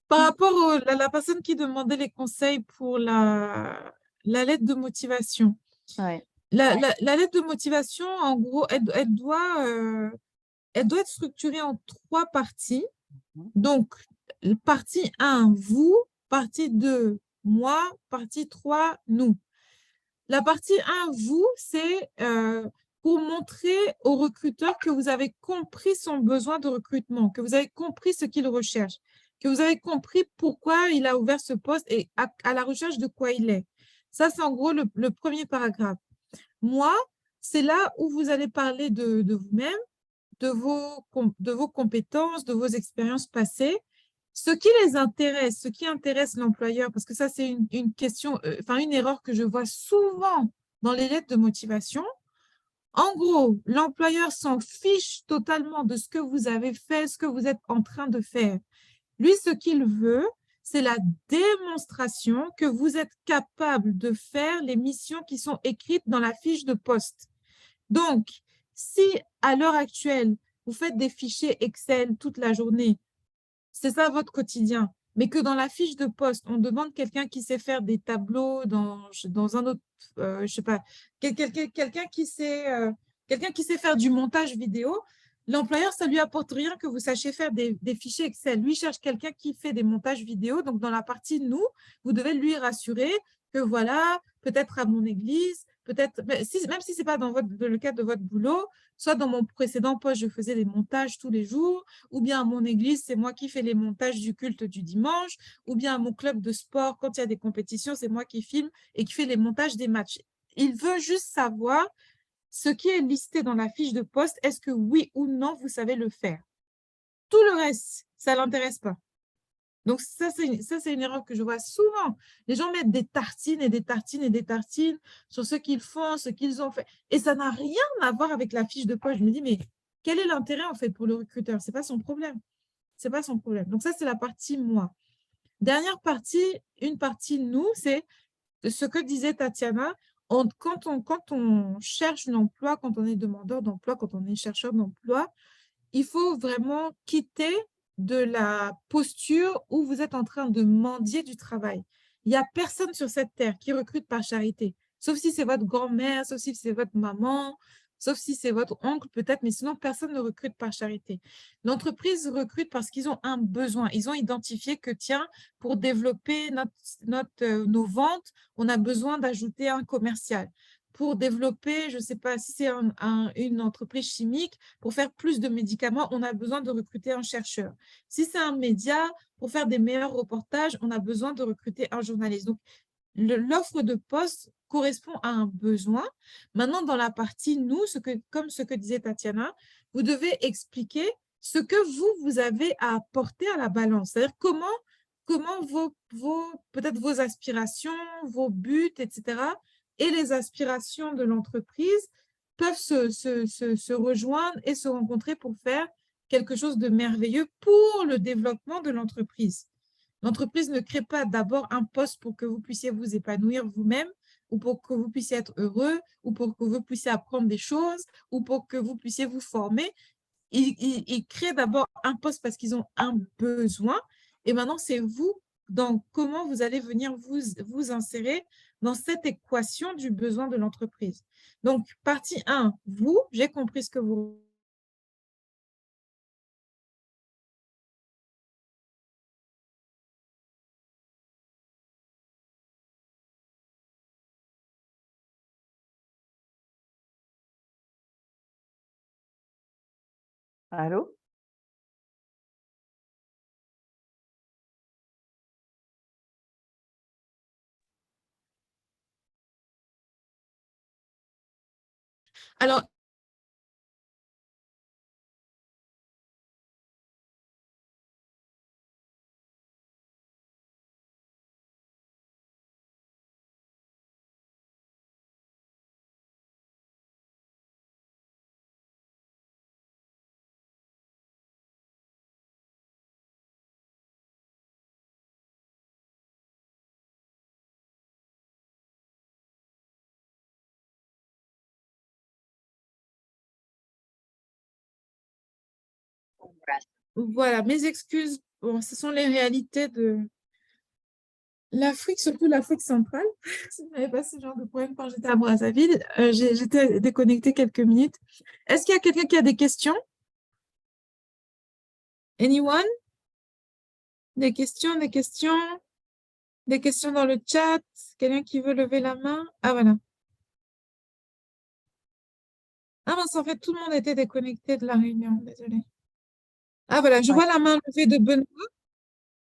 par rapport à la personne qui demandait les conseils pour la lettre de motivation. Ouais. La lettre de motivation, en gros, elle doit être structurée en trois parties. Donc, partie 1, vous, partie 2, moi, partie 3, nous. La partie 1, vous, c'est pour montrer au recruteur que vous avez compris son besoin de recrutement, que vous avez compris ce qu'il recherche, que vous avez compris pourquoi il a ouvert ce poste et à la recherche de quoi il est. Ça, c'est en gros le premier paragraphe. Moi, c'est là où vous allez parler de vous-même, de vos compétences, de vos expériences passées, ce qui les intéresse, ce qui intéresse l'employeur, parce que ça, c'est une question, enfin, une erreur que je vois souvent dans les lettres de motivation. En gros, l'employeur s'en fiche totalement de ce que vous avez fait, ce que vous êtes en train de faire. Lui, ce qu'il veut, c'est la démonstration que vous êtes capable de faire les missions qui sont écrites dans la fiche de poste. Donc, si à l'heure actuelle, vous faites des fichiers Excel toute la journée, c'est ça votre quotidien, mais que dans la fiche de poste, on demande quelqu'un qui sait faire des tableaux dans un autre, je sais pas, quelqu'un qui sait faire du montage vidéo, l'employeur, ça lui apporte rien que vous sachiez faire des fichiers Excel. Lui cherche quelqu'un qui fait des montages vidéo. Donc, dans la partie nous, vous devez lui rassurer que voilà, peut-être à mon église, peut-être, même si ce n'est pas dans le cadre de votre boulot, soit dans mon précédent poste, je faisais des montages tous les jours, ou bien à mon église, c'est moi qui fais les montages du culte du dimanche, ou bien à mon club de sport, quand il y a des compétitions, c'est moi qui filme et qui fais les montages des matchs. Il veut juste savoir ce qui est listé dans la fiche de poste, est-ce que oui ou non, vous savez le faire. Tout le reste, ça ne l'intéresse pas. Donc, ça, c'est une erreur que je vois souvent. Les gens mettent des tartines et des tartines et des tartines sur ce qu'ils font, ce qu'ils ont fait. Et ça n'a rien à voir avec la fiche de poste. Je me dis, mais quel est l'intérêt, en fait, pour le recruteur? Ce n'est pas son problème. C'est pas son problème. Donc, ça, c'est la partie moi. Dernière partie, une partie nous, c'est ce que disait Tatiana. Quand on cherche l'emploi, quand on est demandeur d'emploi, quand on est chercheur d'emploi, il faut vraiment quitter de la posture où vous êtes en train de mendier du travail. Il n'y a personne sur cette terre qui recrute par charité, sauf si c'est votre grand-mère, sauf si c'est votre maman, sauf si c'est votre oncle peut-être, mais sinon personne ne recrute par charité. L'entreprise recrute parce qu'ils ont un besoin. Ils ont identifié que, tiens, pour développer nos ventes, on a besoin d'ajouter un commercial. Pour développer, je ne sais pas si c'est une entreprise chimique, pour faire plus de médicaments, on a besoin de recruter un chercheur. Si c'est un média, pour faire des meilleurs reportages, on a besoin de recruter un journaliste. Donc, l'offre de poste correspond à un besoin. Maintenant, dans la partie nous, comme ce que disait Tatiana, vous devez expliquer ce que vous avez à apporter à la balance. C'est-à-dire comment peut-être vos aspirations, vos buts, etc., et les aspirations de l'entreprise peuvent se rejoindre et se rencontrer pour faire quelque chose de merveilleux pour le développement de l'entreprise. L'entreprise ne crée pas d'abord un poste pour que vous puissiez vous épanouir vous-même, ou pour que vous puissiez être heureux, ou pour que vous puissiez apprendre des choses, ou pour que vous puissiez vous former. Ils créent d'abord un poste parce qu'ils ont un besoin. Et maintenant, c'est vous, dans comment vous allez venir vous insérer dans cette équation du besoin de l'entreprise. Donc, partie 1, vous, j'ai compris ce que vous... Allô? Alors, voilà, mes excuses. Bon, ce sont les réalités de l'Afrique, surtout l'Afrique centrale. Je n'avais pas ce genre de problème quand j'étais à Brazzaville. J'étais déconnectée quelques minutes. Est-ce qu'il y a quelqu'un qui a des questions? Anyone? Des questions, des questions? Des questions dans le chat? Quelqu'un qui veut lever la main? Ah, voilà. Ah mince, en fait, tout le monde était déconnecté de la réunion, désolée. Ah voilà, je Ouais. vois la main levée de Benoît.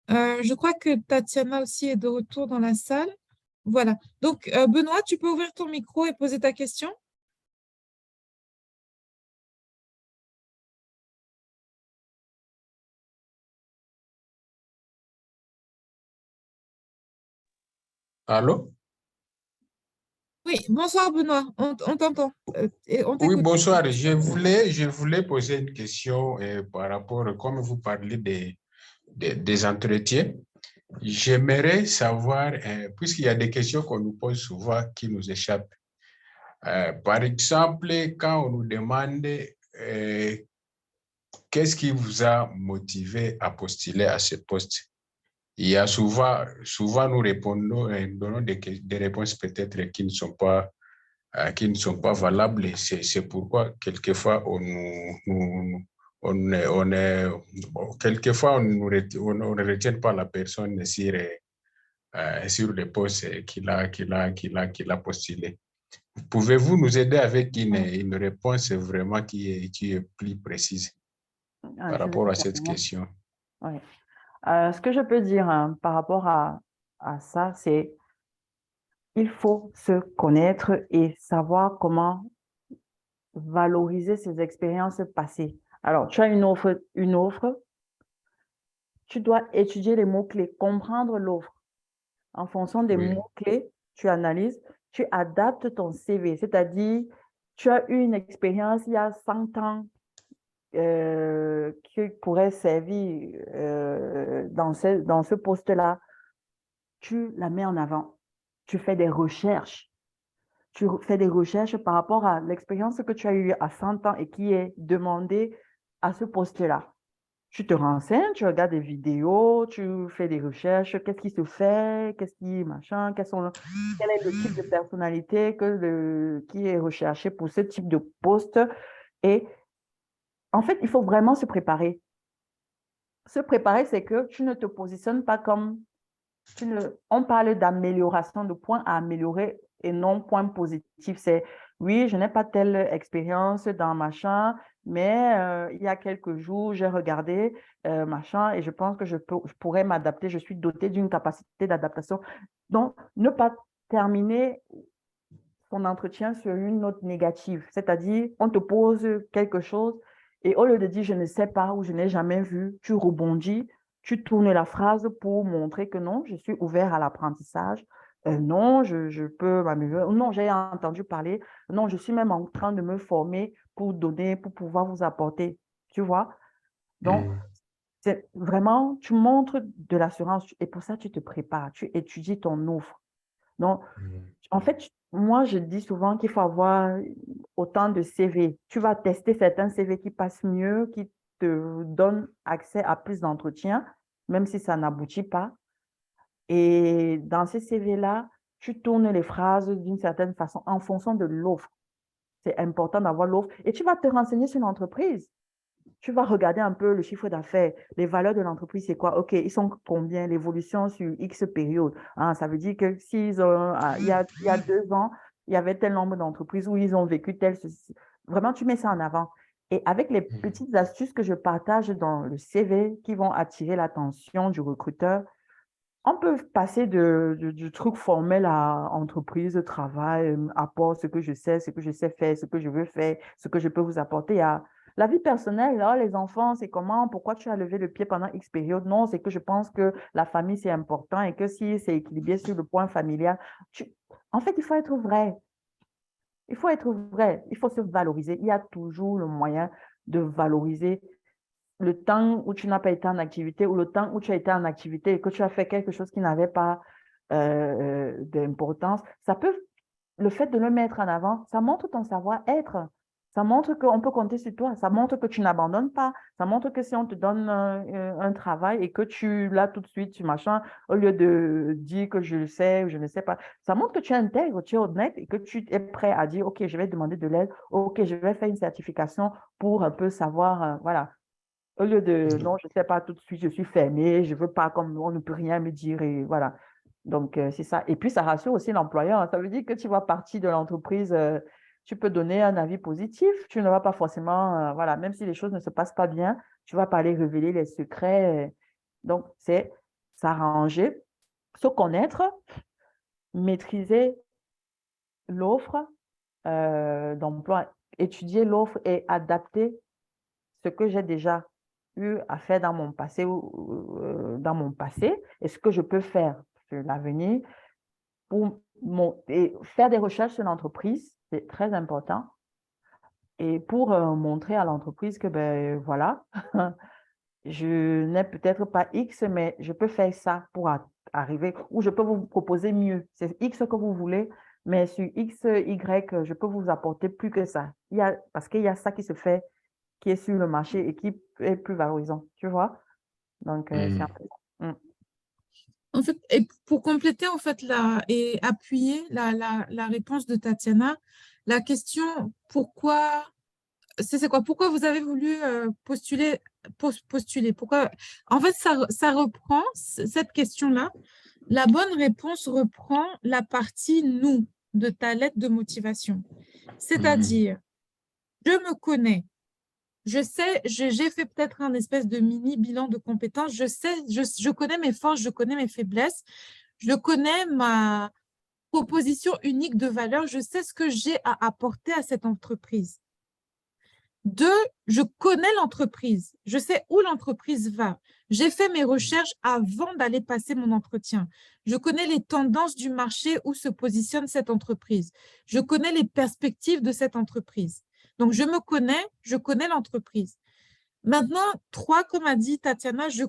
Je crois que Tatiana aussi est de retour dans la salle. Voilà. Donc, Benoît, tu peux ouvrir ton micro et poser ta question? Allô? Oui, bonsoir Benoît, on t'entend et on Oui, t'écoute. bonsoir. Je voulais poser une question par rapport, comme vous parlez des entretiens. J'aimerais savoir, puisqu'il y a des questions qu'on nous pose souvent qui nous échappent. Par exemple, quand on nous demande qu'est-ce qui vous a motivé à postuler à ce poste, il y a souvent nous répondons, donnons des réponses peut-être qui ne sont pas valables. C'est pourquoi quelquefois quelquefois on ne retient pas la personne sur les postes qu'il a postulé. Pouvez-vous nous aider avec une réponse vraiment qui est plus précise par Je vais rapport à cette carrément. question? Ouais. Ce que je peux dire par rapport à ça, c'est il faut se connaître et savoir comment valoriser ses expériences passées. Alors, tu as une offre, tu dois étudier les mots-clés, comprendre l'offre. En fonction des Oui, mots-clés, tu analyses, tu adaptes ton CV, c'est-à-dire tu as eu une expérience il y a 100 ans qui pourrait servir dans ce poste-là, tu la mets en avant. Tu fais des recherches. Tu fais des recherches par rapport à l'expérience que tu as eue à 100 ans et qui est demandée à ce poste-là. Tu te renseignes, tu regardes des vidéos, tu fais des recherches, qu'est-ce qui se fait, qu'est-ce qui machin, quel est le type de personnalité qui est recherché pour ce type de poste. Et en fait, il faut vraiment se préparer. Se préparer, c'est que tu ne te positionnes pas comme on parle d'amélioration, de points à améliorer et non point positif. C'est oui, je n'ai pas telle expérience dans machin, mais il y a quelques jours, j'ai regardé machin et je pense que je pourrais m'adapter. Je suis dotée d'une capacité d'adaptation. Donc, ne pas terminer ton entretien sur une note négative, c'est-à-dire on te pose quelque chose et au lieu de dire je ne sais pas ou je n'ai jamais vu, tu rebondis, tu tournes la phrase pour montrer que non, je suis ouvert à l'apprentissage. Non, je peux m'améliorer. Non, j'ai entendu parler. Non, je suis même en train de me former pour pouvoir vous apporter. Tu vois? Donc, mm, c'est vraiment, tu montres de l'assurance et pour ça, tu te prépares, tu étudies ton offre. Donc, mm, en fait, moi, je dis souvent qu'il faut avoir autant de CV. Tu vas tester certains CV qui passent mieux, qui te donnent accès à plus d'entretiens, même si ça n'aboutit pas. Et dans ces CV-là, tu tournes les phrases d'une certaine façon en fonction de l'offre. C'est important d'avoir l'offre. Et tu vas te renseigner sur l'entreprise. Tu vas regarder un peu le chiffre d'affaires, les valeurs de l'entreprise, c'est quoi? OK, ils sont combien? L'évolution sur X période. Ah, ça veut dire que il y a 2 ans, il y avait tel nombre d'entreprises où ils ont vécu tel ceci. Vraiment, tu mets ça en avant. Et avec les mm. petites astuces que je partage dans le CV qui vont attirer l'attention du recruteur, on peut passer du truc formel à entreprise, travail, apport, ce que je sais, ce que je sais faire, ce que je veux faire, ce que je peux vous apporter à la vie personnelle. Là, les enfants, c'est comment, pourquoi tu as levé le pied pendant X période? Non, c'est que je pense que la famille, c'est important et que si c'est équilibré sur le point familial, en fait, il faut être vrai. Il faut être vrai. Il faut se valoriser. Il y a toujours le moyen de valoriser le temps où tu n'as pas été en activité ou le temps où tu as été en activité et que tu as fait quelque chose qui n'avait pas d'importance, le fait de le mettre en avant, ça montre ton savoir-être. Ça montre qu'on peut compter sur toi. Ça montre que tu n'abandonnes pas. Ça montre que si on te donne un travail et que tu l'as tout de suite, tu machin, au lieu de dire que je le sais ou je ne sais pas, ça montre que tu es intègre, tu es honnête et que tu es prêt à dire, OK, je vais demander de l'aide. OK, je vais faire une certification pour un peu savoir, voilà. Au lieu de non, je ne sais pas tout de suite, je suis fermée, je ne veux pas, comme on ne peut rien me dire, et voilà. Donc, c'est ça. Et puis, ça rassure aussi l'employeur, hein. Ça veut dire que tu vas partir de l'entreprise tu peux donner un avis positif. Tu ne vas pas forcément, voilà, même si les choses ne se passent pas bien, tu ne vas pas aller révéler les secrets. Donc, c'est s'arranger, se connaître, maîtriser l'offre d'emploi, étudier l'offre et adapter ce que j'ai déjà eu à faire dans mon passé et ce que je peux faire sur l'avenir pour et faire des recherches sur l'entreprise, c'est très important. Et pour montrer à l'entreprise que, ben voilà, je n'ai peut-être pas X, mais je peux faire ça pour arriver, ou je peux vous proposer mieux. C'est X que vous voulez, mais sur X, Y, je peux vous apporter plus que ça. Parce qu'il y a ça qui se fait, qui est sur le marché et qui est plus valorisant, tu vois? Donc, c'est un peu ça. En fait, et pour compléter en fait et appuyer la réponse de Tatiana, la question pourquoi, c'est quoi? Pourquoi vous avez voulu postuler? Pourquoi? En fait, ça reprend cette question-là. La bonne réponse reprend la partie nous de ta lettre de motivation. C'est-à-dire, je me connais. Je sais, j'ai fait peut-être un espèce de mini bilan de compétences. Je sais, je connais mes forces, je connais mes faiblesses. Je connais ma proposition unique de valeur. Je sais ce que j'ai à apporter à cette entreprise. Deux, je connais l'entreprise. Je sais où l'entreprise va. J'ai fait mes recherches avant d'aller passer mon entretien. Je connais les tendances du marché où se positionne cette entreprise. Je connais les perspectives de cette entreprise. Donc, je connais l'entreprise. Maintenant, trois, comme a dit Tatiana, je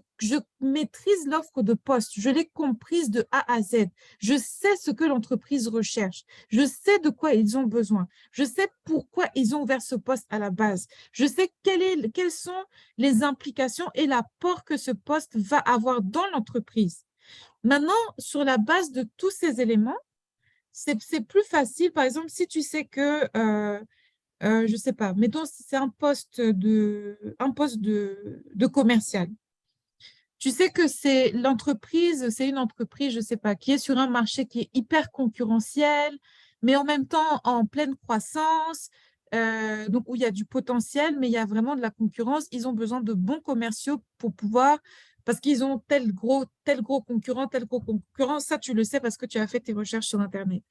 maîtrise l'offre de poste. Je l'ai comprise de A à Z. Je sais ce que l'entreprise recherche. Je sais de quoi ils ont besoin. Je sais pourquoi ils ont ouvert ce poste à la base. Je sais quelles sont les implications et l'apport que ce poste va avoir dans l'entreprise. Maintenant, sur la base de tous ces éléments, c'est plus facile. Par exemple, si tu sais que je sais pas, mettons, c'est un poste de commercial. Tu sais que c'est une entreprise, je sais pas, qui est sur un marché qui est hyper concurrentiel, mais en même temps en pleine croissance, donc où il y a du potentiel, mais il y a vraiment de la concurrence. Ils ont besoin de bons commerciaux pour pouvoir, parce qu'ils ont tel gros concurrent, tel gros concurrent. Ça, tu le sais parce que tu as fait tes recherches sur Internet.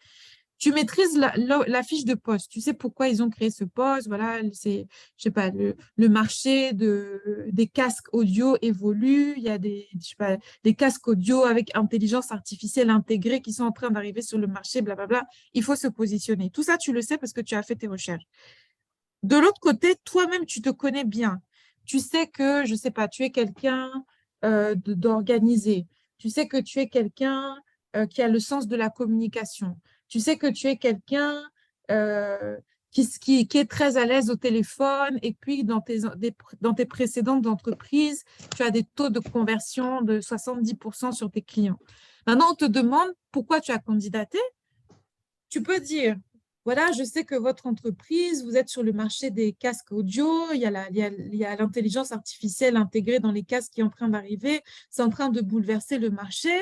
Tu maîtrises la fiche de poste. Tu sais pourquoi ils ont créé ce poste. Voilà, c'est, je sais pas, le marché des casques audio évolue. Il y a je sais pas, des casques audio avec intelligence artificielle intégrée qui sont en train d'arriver sur le marché, blablabla. Il faut se positionner. Tout ça, tu le sais parce que tu as fait tes recherches. De l'autre côté, toi-même, tu te connais bien. Tu sais que, je sais pas, tu es quelqu'un d'organisé. Tu sais que tu es quelqu'un qui a le sens de la communication. Tu sais que tu es quelqu'un euh, qui est très à l'aise au téléphone et puis dans tes précédentes entreprises, tu as des taux de conversion de 70% sur tes clients. Maintenant, on te demande pourquoi tu as candidaté. Tu peux dire, voilà, je sais que votre entreprise, vous êtes sur le marché des casques audio, il y a l'intelligence artificielle intégrée dans les casques qui est en train d'arriver, c'est en train de bouleverser le marché.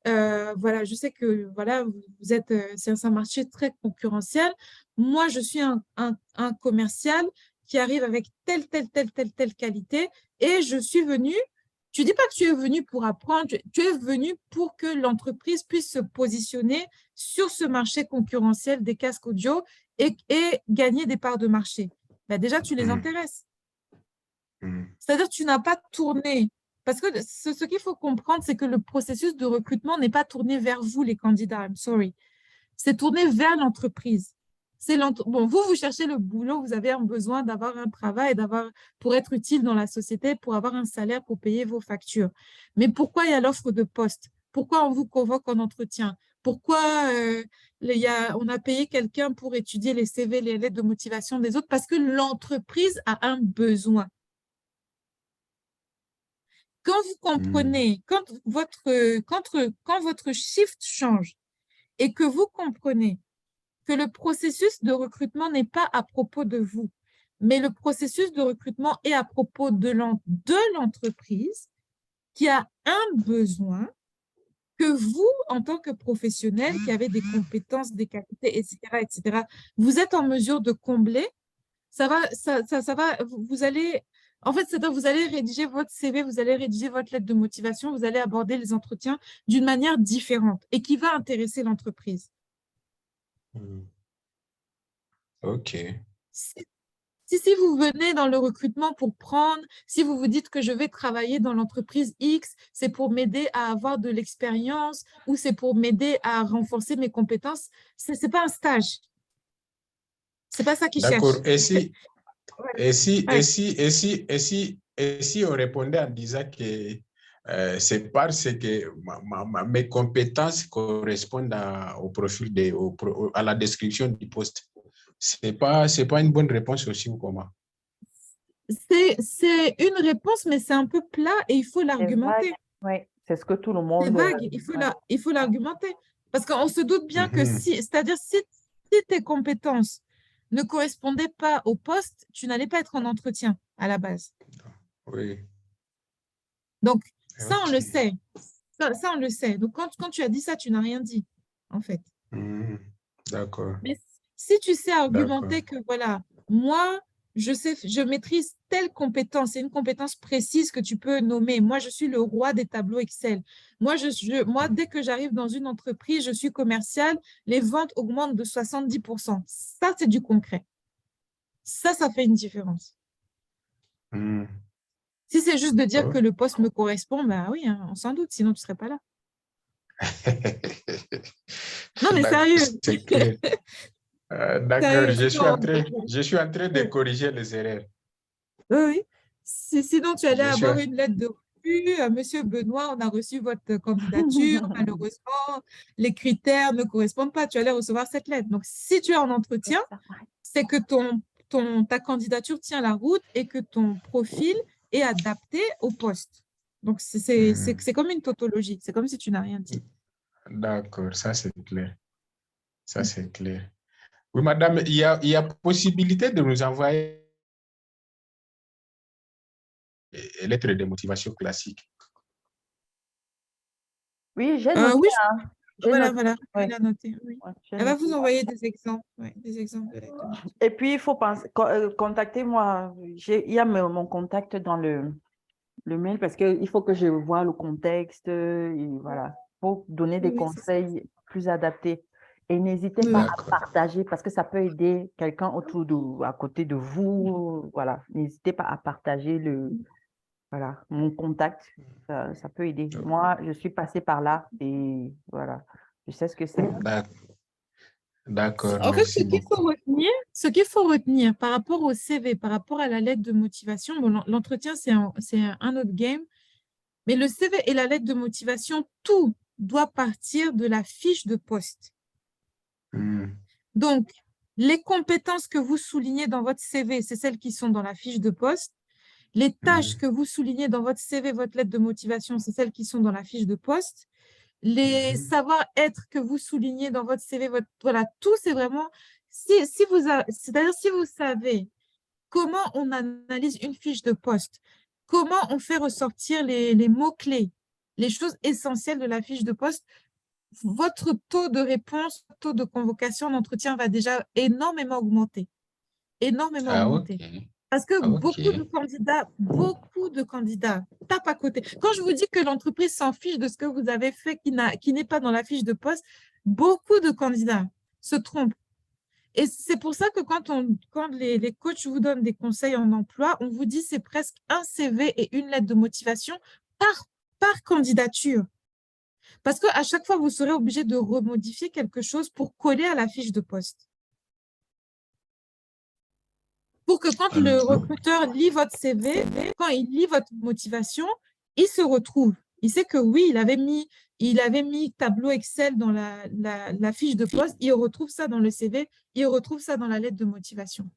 Voilà, je sais que voilà, vous êtes, c'est un marché très concurrentiel. Moi, je suis un commercial qui arrive avec telle qualité et je suis venu. Tu dis pas que tu es venu pour apprendre, tu es venu pour que l'entreprise puisse se positionner sur ce marché concurrentiel des casques audio et gagner des parts de marché. Ben déjà, tu les intéresses. C'est-à-dire que tu n'as pas tourné. Parce que ce qu'il faut comprendre, c'est que le processus de recrutement n'est pas tourné vers vous, les candidats. I'm sorry. C'est tourné vers l'entreprise. Bon, vous cherchez le boulot, vous avez un besoin d'avoir un travail, pour être utile dans la société, pour avoir un salaire, pour payer vos factures. Mais pourquoi il y a l'offre de poste? Pourquoi on vous convoque en entretien? Pourquoi on a payé quelqu'un pour étudier les CV, les lettres de motivation des autres? Parce que l'entreprise a un besoin. Quand vous comprenez, quand votre shift change et que vous comprenez que le processus de recrutement n'est pas à propos de vous, mais le processus de recrutement est à propos de l'entreprise qui a un besoin, que vous, en tant que professionnel, qui avez des compétences, des qualités, etc., vous êtes en mesure de combler, ça va, vous allez, en fait, c'est-à-dire vous allez rédiger votre CV, vous allez rédiger votre lettre de motivation, vous allez aborder les entretiens d'une manière différente et qui va intéresser l'entreprise. OK. Si vous venez dans le recrutement pour prendre, si vous vous dites que je vais travailler dans l'entreprise X, c'est pour m'aider à avoir de l'expérience ou c'est pour m'aider à renforcer mes compétences, ce n'est pas un stage. Ce n'est pas ça qu'ils cherchent. D'accord. Et si on répondait en disant que c'est parce que mes compétences correspondent au profil, à la description du poste, c'est pas une bonne réponse aussi ou comment? C'est une réponse, mais c'est un peu plat et il faut l'argumenter. Oui, c'est ce que tout le C'est monde... vague, il faut l'argumenter. Parce qu'on se doute bien que c'est-à-dire si tes compétences ne correspondaient pas au poste, tu n'allais pas être en entretien à la base. Oui. Donc, ça, on le sait. Ça, on le sait. Donc, quand tu as dit ça, tu n'as rien dit, en fait. D'accord. Mais si tu sais argumenter que, voilà, moi, je maîtrise telle compétence, c'est une compétence précise que tu peux nommer. Moi, je suis le roi des tableaux Excel. Moi, dès que j'arrive dans une entreprise, je suis commercial, les ventes augmentent de 70%. Ça, c'est du concret. Ça fait une différence. Si c'est juste de dire que le poste me correspond, ben oui, hein, on s'en doute, sinon tu ne serais pas là. Non, mais sérieux. C'est clair. D'accord, je suis en train de corriger les erreurs. Oui. Sinon, tu allais avoir une lettre de refus. Monsieur Benoît, on a reçu votre candidature. Malheureusement, les critères ne correspondent pas. Tu allais recevoir cette lettre. Donc, si tu es en entretien, c'est que ta candidature tient la route et que ton profil est adapté au poste. Donc, c'est comme une tautologie. C'est comme si tu n'as rien dit. D'accord, ça c'est clair. Ça c'est clair. Oui, madame, il y a possibilité de nous envoyer une lettre de motivation classique. Oui, j'ai noté. Oui, hein. voilà, Oui. elle a noté. Oui. Ouais, Elle va vous envoyer des exemples. Des exemples de lettres de motivation. Et puis, il faut contactez-moi. Il y a mon contact dans le mail parce qu'il faut que je vois le contexte. Et voilà, pour donner des conseils plus adaptés. Et n'hésitez pas à partager parce que ça peut aider quelqu'un à côté de vous. Voilà, n'hésitez pas à partager mon contact. Ça peut aider. Moi, je suis passée par là et voilà, je sais ce que c'est. D'accord. En fait, ce qu'il faut retenir par rapport au CV, par rapport à la lettre de motivation, bon, l'entretien, c'est un autre game, mais le CV et la lettre de motivation, tout doit partir de la fiche de poste. Donc, les compétences que vous soulignez dans votre CV, c'est celles qui sont dans la fiche de poste. Les tâches que vous soulignez dans votre CV, votre lettre de motivation, c'est celles qui sont dans la fiche de poste. Les savoir-être que vous soulignez dans votre CV, voilà, tout c'est vraiment, c'est-à-dire si vous savez comment on analyse une fiche de poste, comment on fait ressortir les mots-clés, les choses essentielles de la fiche de poste, votre taux de réponse, taux de convocation d'entretien va déjà énormément augmenter. Parce que beaucoup de candidats tapent à côté. Quand je vous dis que l'entreprise s'en fiche de ce que vous avez fait qui n'est pas dans la fiche de poste, beaucoup de candidats se trompent. Et c'est pour ça que quand les coachs vous donnent des conseils en emploi, on vous dit c'est presque un CV et une lettre de motivation par candidature. Parce qu'à chaque fois, vous serez obligé de remodifier quelque chose pour coller à la fiche de poste. Pour que quand le recruteur lit votre CV, quand il lit votre motivation, il se retrouve. Il sait que oui, il avait mis tableau Excel dans la fiche de poste, il retrouve ça dans le CV, il retrouve ça dans la lettre de motivation.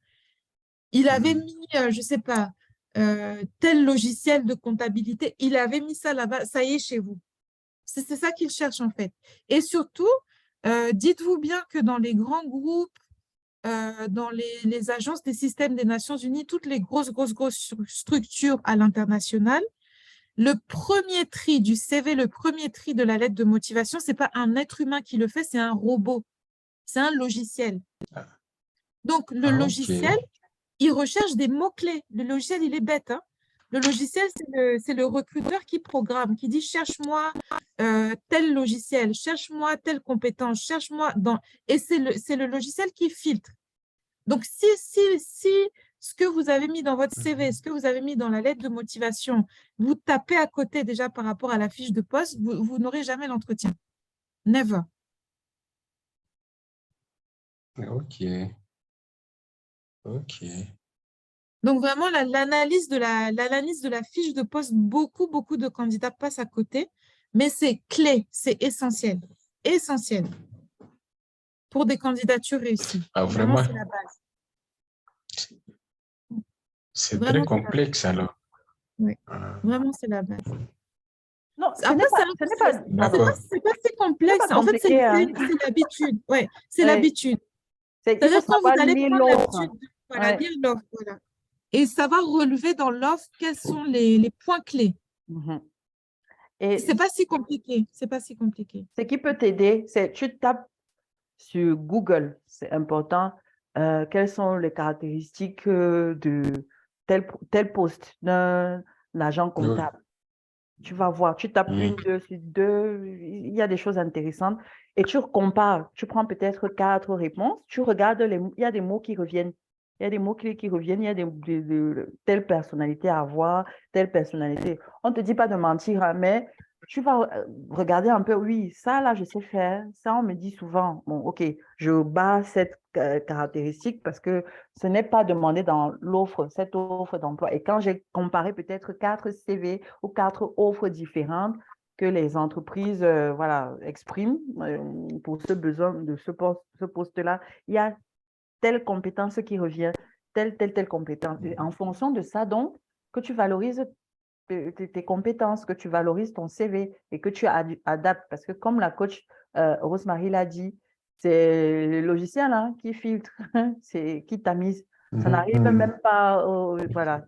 Il avait mis, je ne sais pas, tel logiciel de comptabilité, il avait mis ça là-bas, ça y est chez vous. C'est ça qu'il cherche en fait. Et surtout, dites-vous bien que dans les grands groupes, dans les agences des systèmes des Nations Unies, toutes les grosses structures à l'international, Le premier tri du CV, le premier tri de la lettre de motivation, ce n'est pas un être humain qui le fait, c'est un robot. C'est un logiciel. Donc, le Ah, logiciel, ok. il recherche des mots-clés. Le logiciel, il est bête, hein. Le logiciel, c'est le recruteur qui programme, qui dit cherche-moi tel logiciel, cherche-moi telle compétence, cherche-moi dans… Et c'est le logiciel qui filtre. Donc, si ce que vous avez mis dans votre CV, ce que vous avez mis dans la lettre de motivation, vous tapez à côté déjà par rapport à la fiche de poste, vous n'aurez jamais l'entretien. Never. Ok. Ok. Donc, vraiment, l'analyse de la fiche de poste, beaucoup de candidats passent à côté, mais c'est clé, c'est essentiel. Essentiel pour des candidatures réussies. Ah, Vraiment, vraiment, c'est la base. c'est très Vraiment, c'est la base. complexe alors. Oui. Ah, Vraiment, c'est la base. Non, Après, ce n'est pas, pardon, d'accord. c'est pas si ce n'est pas complexe. En fait, compliqué, hein. c'est l'habitude. Ouais, c'est Ouais. l'habitude. C'est qu'il faut C'est-à-dire quand vous savoir allez lire prendre l'offre. l'habitude de voilà, Ouais. lire l'offre, voilà, et savoir relever dans l'offre quels sont les points clés. Mhm. Et C'est pas si compliqué. C'est pas si compliqué. ce qui peut t'aider, c'est tu tapes sur Google, c'est important, quelles sont les caractéristiques de tel poste d'un agent Oui. comptable. Tu vas voir, tu tapes Mm. une, deux, sur deux, il y a des choses intéressantes et tu compares, tu prends peut-être 4 réponses, tu regardes, il y a des mots qui reviennent, il y a des mots-clés qui reviennent, il y a telle personnalité à avoir, telle personnalité. On ne te dit pas de mentir, hein, mais tu vas regarder un peu, oui, ça là, je sais faire, ça on me dit souvent, bon, ok, je bats cette caractéristique parce que ce n'est pas demandé dans l'offre, cette offre d'emploi. Et quand j'ai comparé peut-être 4 CV ou 4 offres différentes que les entreprises voilà, expriment pour ce besoin de ce poste-là, il y a telle compétence qui revient, telle compétence. Et en fonction de ça, donc, que tu valorises tes compétences, que tu valorises ton CV et que tu adaptes. Parce que comme la coach Rosemary l'a dit, c'est le logiciel hein, qui filtre, c'est qui tamise. Ça n'arrive Mhm. même pas, voilà.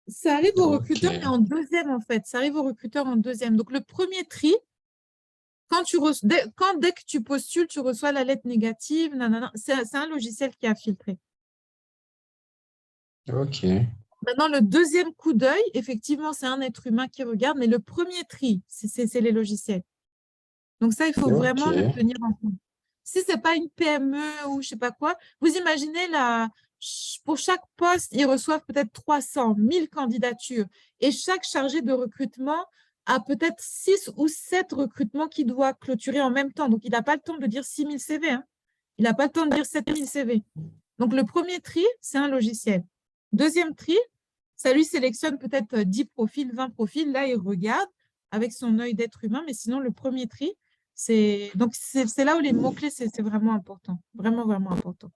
Ça arrive au Ok. recruteur, mais en deuxième, en fait. Ça arrive au recruteur en deuxième. Donc, le premier tri, dès que tu postules, tu reçois la lettre négative, nanana, c'est un logiciel qui a filtré. Ok. Maintenant, le deuxième coup d'œil, effectivement, c'est un être humain qui regarde, mais le premier tri, c'est les logiciels. Donc ça, il faut Ok. vraiment le tenir en compte. Si ce n'est pas une PME ou je ne sais pas quoi, vous imaginez, pour chaque poste, ils reçoivent peut-être 300, 1000 candidatures et chaque chargé de recrutement a peut-être 6 ou 7 recrutements qu'il doit clôturer en même temps. Donc, il n'a pas le temps de dire 6000 CV. Hein. Il n'a pas le temps de dire 7000 CV. Donc, le premier tri, c'est un logiciel. Deuxième tri, ça lui sélectionne peut-être 10 profils, 20 profils. Là, il regarde avec son œil d'être humain. Mais sinon, le premier tri, c'est là où les mots-clés, c'est vraiment important. Vraiment, vraiment important.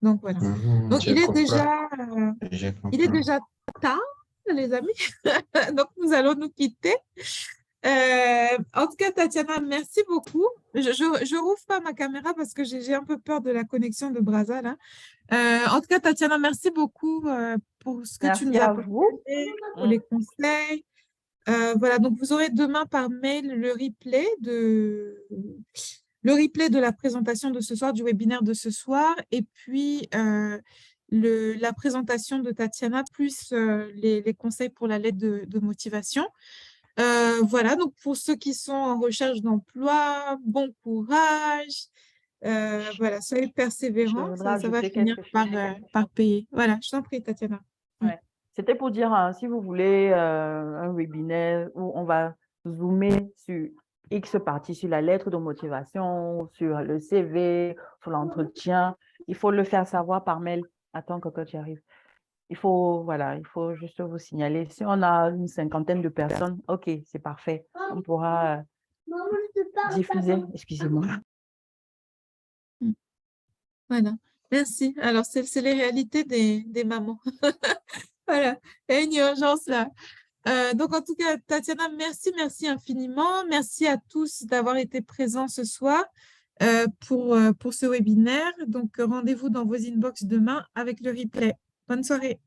Donc, voilà. Mhm. Donc, Je comprends. Je il est comprends. déjà tard, les amis. Donc, nous allons nous quitter. En tout cas, Tatiana, merci beaucoup. Je rouvre pas ma caméra parce que j'ai un peu peur de la connexion de Brazza, là. En tout cas, Tatiana, merci beaucoup pour ce que tu Merci nous as à vous. partagé, pour les conseils. Voilà, donc vous aurez demain par mail le replay de la présentation de ce soir, du webinaire de ce soir, et puis la présentation de Tatiana, plus les conseils pour la lettre de motivation. Voilà, donc pour ceux qui sont en recherche d'emploi, bon courage. Voilà, soyez Je persévérants, voudrais ça va ajouter finir quelque chose. par payer. Voilà, je t'en prie, Tatiana. Mm. Ouais. C'était pour dire, hein, si vous voulez un webinaire où on va zoomer sur X parties, sur la lettre de motivation, sur le CV, sur l'entretien, il faut le faire savoir par mail. Attends que tu arrives. Voilà, il faut juste vous signaler. Si on a une cinquantaine de personnes, ok, c'est parfait. On pourra diffuser. Excusez-moi. Mm. Voilà, merci. Alors, c'est les réalités des mamans. Voilà, il y a une urgence là. Donc, en tout cas, Tatiana, merci infiniment. Merci à tous d'avoir été présents ce soir pour ce webinaire. Donc, rendez-vous dans vos inbox demain avec le replay. Bonne soirée.